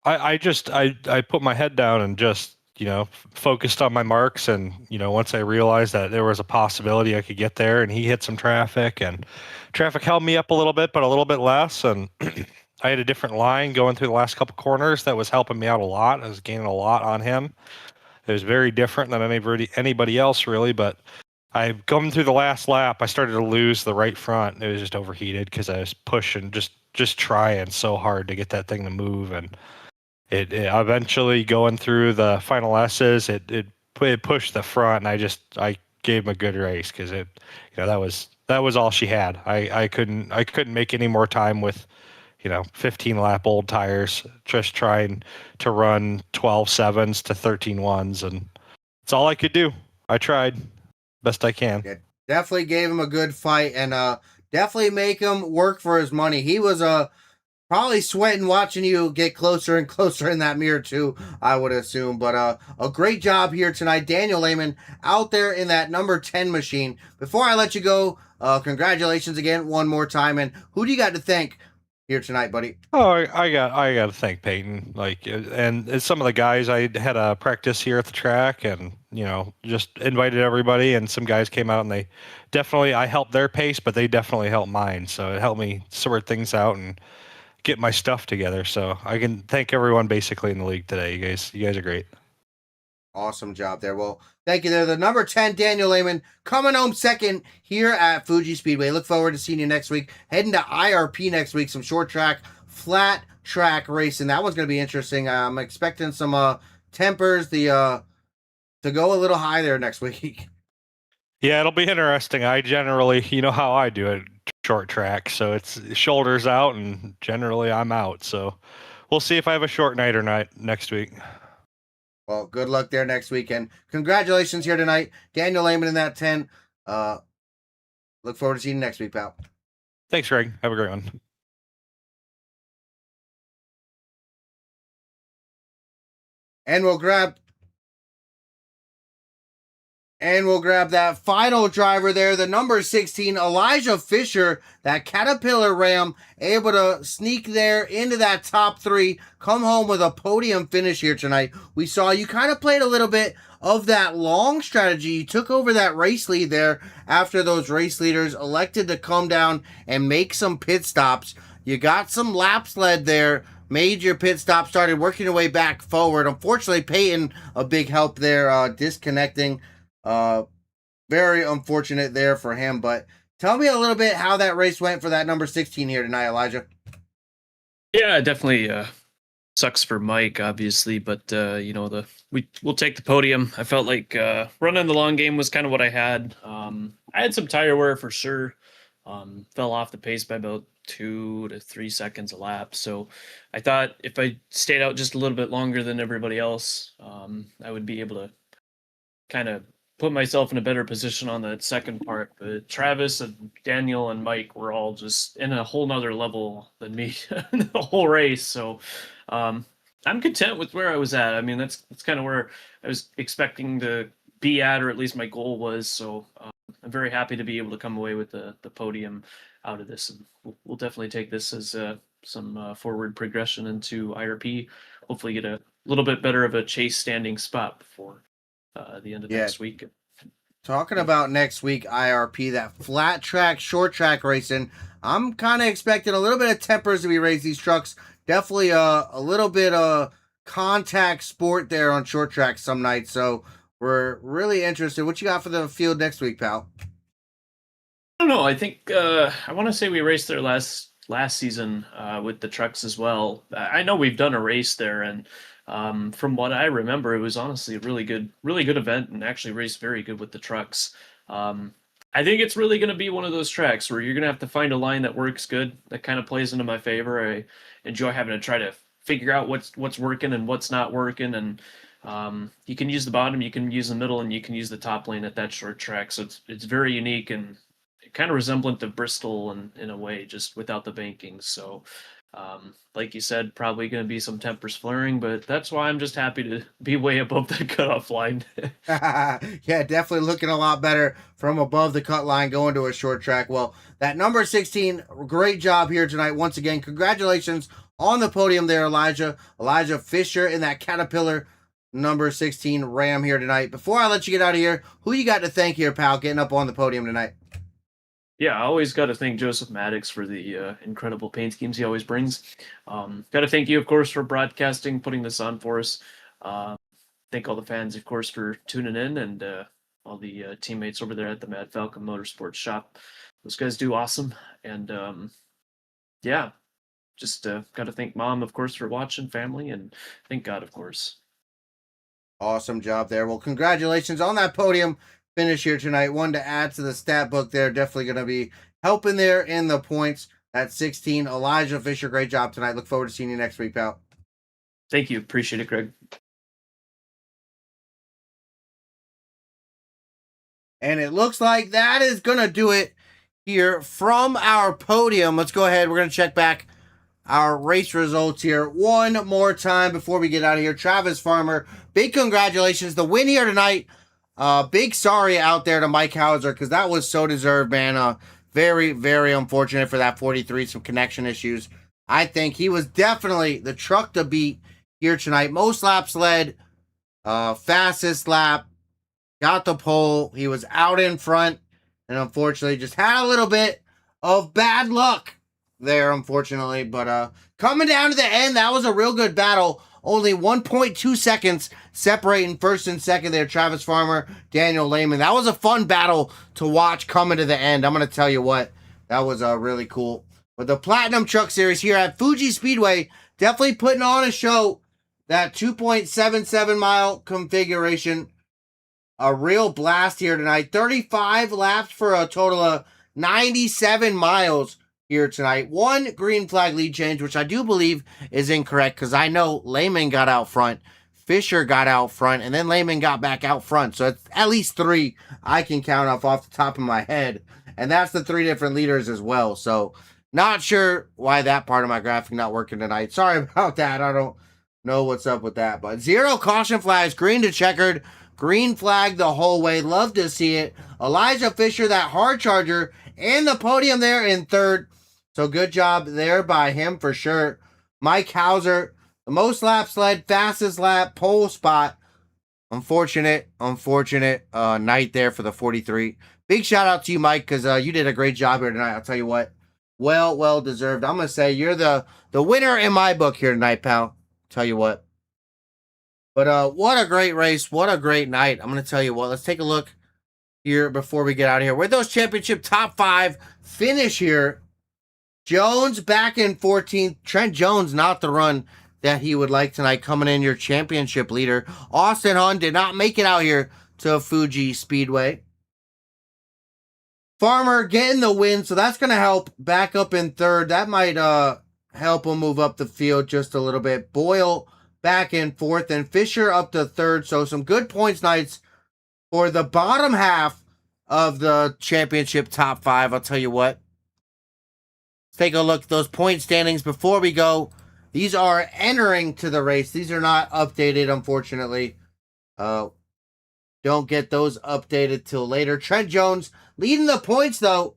I put my head down and just, focused on my marks. And, once I realized that there was a possibility I could get there, and he hit some traffic, and traffic held me up a little bit, but a little bit less. And I had a different line going through the last couple corners that was helping me out a lot. I was gaining a lot on him. It was very different than anybody else, really, but I come through the last lap, I started to lose the right front. It was just overheated because I was pushing, just just trying so hard to get that thing to move, and it eventually going through the final S's, it pushed the front, and I gave him a good race because that was all she had. I couldn't make any more time with 15 lap old tires, just trying to run 12 sevens to 13 ones, and it's all I could do. I tried best I can. Yeah, definitely gave him a good fight, and definitely make him work for his money. He was probably sweating watching you get closer and closer in that mirror too, I would assume. But a great job here tonight, Daniel Lehman, out there in that number 10 machine. Before I let you go, congratulations again one more time. And who do you got to thank here tonight, buddy? Oh, I got to thank Peyton, and some of the guys. I had a practice here at the track, and just invited everybody, and some guys came out, and I helped their pace, but they definitely helped mine. So it helped me sort things out and get my stuff together. So I can thank everyone basically in the league today. You guys are great. Awesome job there. Well, thank you there. The number 10, Daniel Lehman, coming home second here at Fuji Speedway. Look forward to seeing you next week. Heading to IRP next week, some short track, flat track racing. That one's going to be interesting. I'm expecting some tempers to go a little high there next week. Yeah, it'll be interesting. I generally, how I do it, short track. So it's shoulders out, and generally I'm out. So we'll see if I have a short night or not next week. Well, good luck there next weekend. Congratulations here tonight. Daniel Lehman in that 10. Look forward to seeing you next week, pal. Thanks, Greg. Have a great one. And we'll grab that final driver there, the number 16, Elijah Fisher, that Caterpillar Ram, able to sneak there into that top 3, come home with a podium finish here tonight. We saw you kind of played a little bit of that long strategy. You took over that race lead there after those race leaders elected to come down and make some pit stops. You got some laps led there, made your pit stop, started working your way back forward. Unfortunately, Peyton, a big help there, disconnecting. Very unfortunate there for him, but tell me a little bit how that race went for that number 16 here tonight, Elijah. Yeah, it definitely sucks for Mike, obviously, but we'll take the podium. I felt like running the long game was kind of what I had. I had some tire wear for sure. Fell off the pace by about 2 to 3 seconds a lap. So I thought if I stayed out just a little bit longer than everybody else, I would be able to kind of put myself in a better position on that second part. But Travis and Daniel and Mike were all just in a whole nother level than me the whole race. So I'm content with where I was at. I mean, that's kind of where I was expecting to be at, or at least my goal was. So I'm very happy to be able to come away with the podium out of this. And we'll definitely take this as some forward progression into IRP. Hopefully get a little bit better of a chase standing spot before the end of next week. Talking about next week, IRP, that flat track, short track racing. I'm kind of expecting a little bit of tempers to be raised. These trucks, definitely a little bit of contact sport there on short track some nights. So we're really interested. What you got for the field next week, pal? I don't know. I think I want to say we raced there last season with the trucks as well. I know we've done a race there, and from what I remember, it was honestly a really good event, and actually raced very good with the trucks. I think it's really going to be one of those tracks where you're going to have to find a line that works good, that kind of plays into my favor. I enjoy having to try to figure out what's working and what's not working, and you can use the bottom, you can use the middle, and you can use the top lane at that short track. So it's very unique and kind of resemblant to Bristol in a way, just without the banking. So like you said, probably going to be some tempers flaring, but that's why I'm just happy to be way above the cutoff line. Yeah, definitely looking a lot better from above the cut line going to a short track. Well, that number 16, great job here tonight. Once again, congratulations on the podium there, Elijah Fisher in that Caterpillar number 16 Ram here tonight. Before I let you get out of here, who you got to thank here, pal, getting up on the podium tonight? Yeah, I always got to thank Joseph Maddox for the incredible paint schemes he always brings. Got to thank you, of course, for broadcasting, putting this on for us. Thank all the fans, of course, for tuning in, and all the teammates over there at the Mad Falcon Motorsports shop. Those guys do awesome. And yeah, just got to thank Mom, of course, for watching, family, and thank God, of course. Awesome job there. Well, congratulations on that podium finish here tonight. One to add to the stat book there. Definitely going to be helping there in the points at 16. Elijah Fisher, great job tonight. Look forward to seeing you next week, pal. Thank you. Appreciate it, Greg. And it looks like that is going to do it here from our podium. Let's go ahead. We're going to check back our race results here one more time before we get out of here. Travis Farmer, big congratulations. The win here tonight. Big sorry out there to Mike Hauser because that was so deserved, man. Very, very unfortunate for that 43. Some connection issues. I think he was definitely the truck to beat here tonight. Most laps led, fastest lap, got the pole. He was out in front and unfortunately just had a little bit of bad luck there, unfortunately. But coming down to the end, that was a real good battle. Only 1.2 seconds separating first and second there. Travis Farmer, Daniel Lehman. That was a fun battle to watch coming to the end. I'm going to tell you what, that was really cool. But the Platinum Truck Series here at Fuji Speedway, definitely putting on a show. That 2.77 mile configuration, a real blast here tonight. 35 laps for a total of 97 miles here tonight. One green flag lead change, which I do believe is incorrect because I know Lehman got out front, Fisher got out front, and then Lehman got back out front. So it's at least 3 I can count off the top of my head. And that's the 3 different leaders as well. So not sure why that part of my graphic not working tonight. Sorry about that. I don't know what's up with that. But 0 caution flags, green to checkered. Green flag the whole way. Love to see it. Elijah Fisher, that hard charger, and the podium there in third. So good job there by him for sure. Mike Hauser, the most laps led, fastest lap, pole spot. Unfortunate night there for the 43. Big shout out to you, Mike, because you did a great job here tonight. I'll tell you what. Well deserved. I'm going to say you're the winner in my book here tonight, pal. Tell you what. But what a great race. What a great night. I'm going to tell you what. Let's take a look here before we get out of here. With those championship top 5 finish here. Jones back in 14th. Trent Jones not the run that he would like tonight. Coming in your championship leader. Austin Hunn did not make it out here to Fuji Speedway. Farmer getting the win, so that's going to help. Back up in third. That might help him move up the field just a little bit. Boyle back in fourth, and Fisher up to third. So some good points nights for the bottom half of the championship top 5. I'll tell you what. Let's take a look at those point standings before we go. These are entering to the race. These are not updated, unfortunately. Don't get those updated till later. Trent Jones leading the points, though.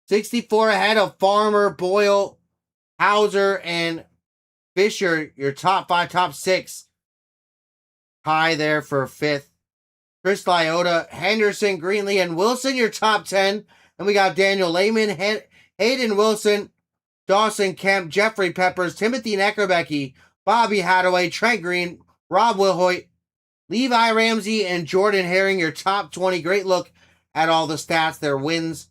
64 ahead of Farmer, Boyle, Hauser, and Fisher. Your top 5, top 6. High there for 5th. Chris Lyota, Henderson, Greenlee, and Wilson, your top 10. And we got Daniel Lehman, Hayden Wilson, Dawson Kemp, Jeffrey Peppers, Timothy Neckerbecke, Bobby Hadaway, Trent Green, Rob Wilhoit, Levi Ramsey, and Jordan Herring, your top 20. Great look at all the stats, their wins,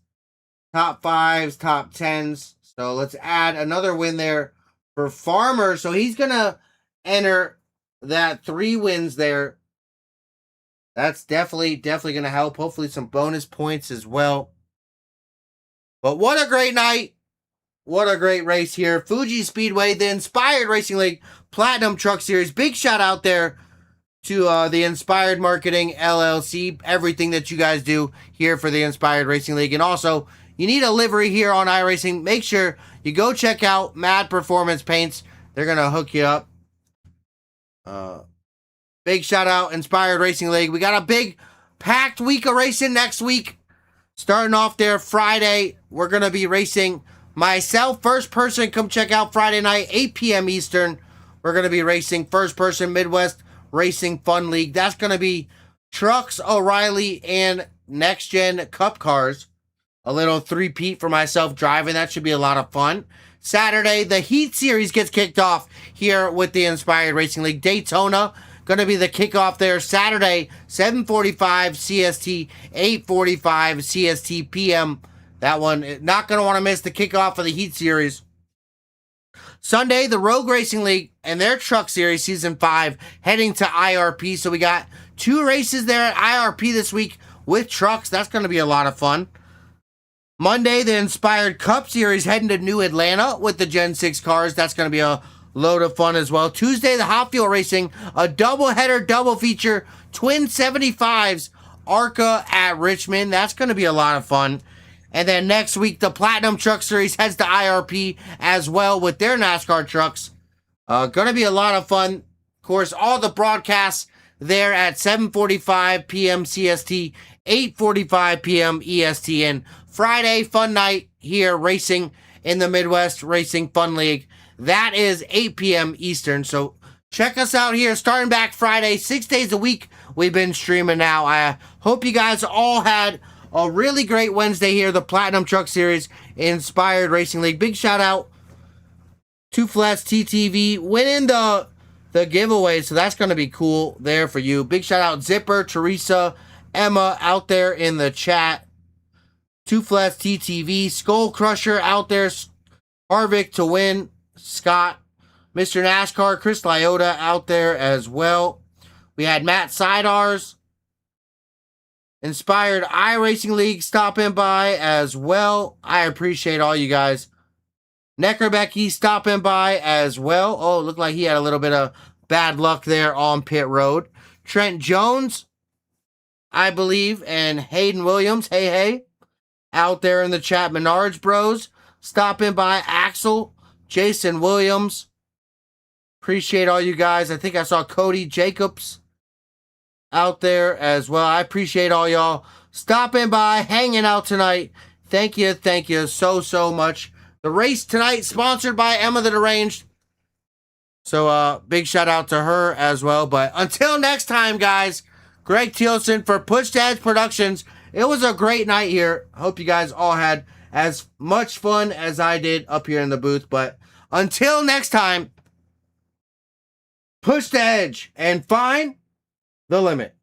top 5s, top 10s. So let's add another win there for Farmer. So he's going to enter that 3 wins there. That's definitely going to help. Hopefully some bonus points as well. But what a great night. What a great race here. Fuji Speedway, the Inspired Racing League Platinum Truck Series. Big shout out there to the Inspired Marketing LLC. Everything that you guys do here for the Inspired Racing League. And also, you need a livery here on iRacing. Make sure you go check out Mad Performance Paints. They're going to hook you up. Big shout out, Inspired Racing League. We got a big packed week of racing next week. Starting off there Friday, we're going to be racing myself, first person. Come check out Friday night, 8 p.m. Eastern. We're going to be racing first person Midwest Racing Fun League. That's going to be Trucks, O'Reilly, and Next Gen Cup cars. A little three-peat for myself driving. That should be a lot of fun. Saturday, the Heat Series gets kicked off here with the Inspired Racing League. Daytona, going to be the kickoff there Saturday, 7:45 CST, 8:45 CST PM. That one, not going to want to miss the kickoff of the Heat Series. Sunday, the Rogue Racing League and their Truck Series Season 5 heading to IRP. So we got 2 races there at IRP this week with trucks. That's going to be a lot of fun. Monday, the Inspired Cup Series heading to New Atlanta with the Gen 6 cars. That's going to be a load of fun as well. Tuesday, the Hot Fuel Racing, a double-header, double feature, Twin 75s, ARCA at Richmond. That's going to be a lot of fun. And then next week, the Platinum Truck Series heads to IRP as well with their NASCAR trucks. Going to be a lot of fun. Of course, all the broadcasts there at 7:45 p.m. CST, 8:45 p.m. EST. And Friday, fun night here, racing in the Midwest Racing Fun League. That is 8 p.m. Eastern. So check us out here starting back Friday, 6 days a week. We've been streaming now. I hope you guys all had a really great Wednesday here, the Platinum Truck Series Inspired Racing League. Big shout out to Flats TTV winning the giveaway, so that's going to be cool there for you. Big shout out Zipper, Teresa, Emma out there in the chat. Two Flats TTV, Skull Crusher out there, Harvick to win, Scott, Mr. NASCAR, Chris Lyota out there as well. We had Matt Sidars, Inspired iRacing League stopping by as well. I appreciate all you guys. Neckerbecky stopping by as well. Oh, looked like he had a little bit of bad luck there on pit road. Trent Jones, I believe, and Hayden Williams, hey, out there in the chat. Menards Bros stopping by. Axel, Jason Williams. Appreciate all you guys. I think I saw Cody Jacobs out there as well. I appreciate all y'all stopping by, hanging out tonight. Thank you so much. The race tonight sponsored by Emma the Deranged. So big shout out to her as well. But until next time, guys, Greg Thielsen for Push to Edge Productions. It was a great night here. Hope you guys all had as much fun as I did up here in the booth. But until next time, push the edge and find the limit.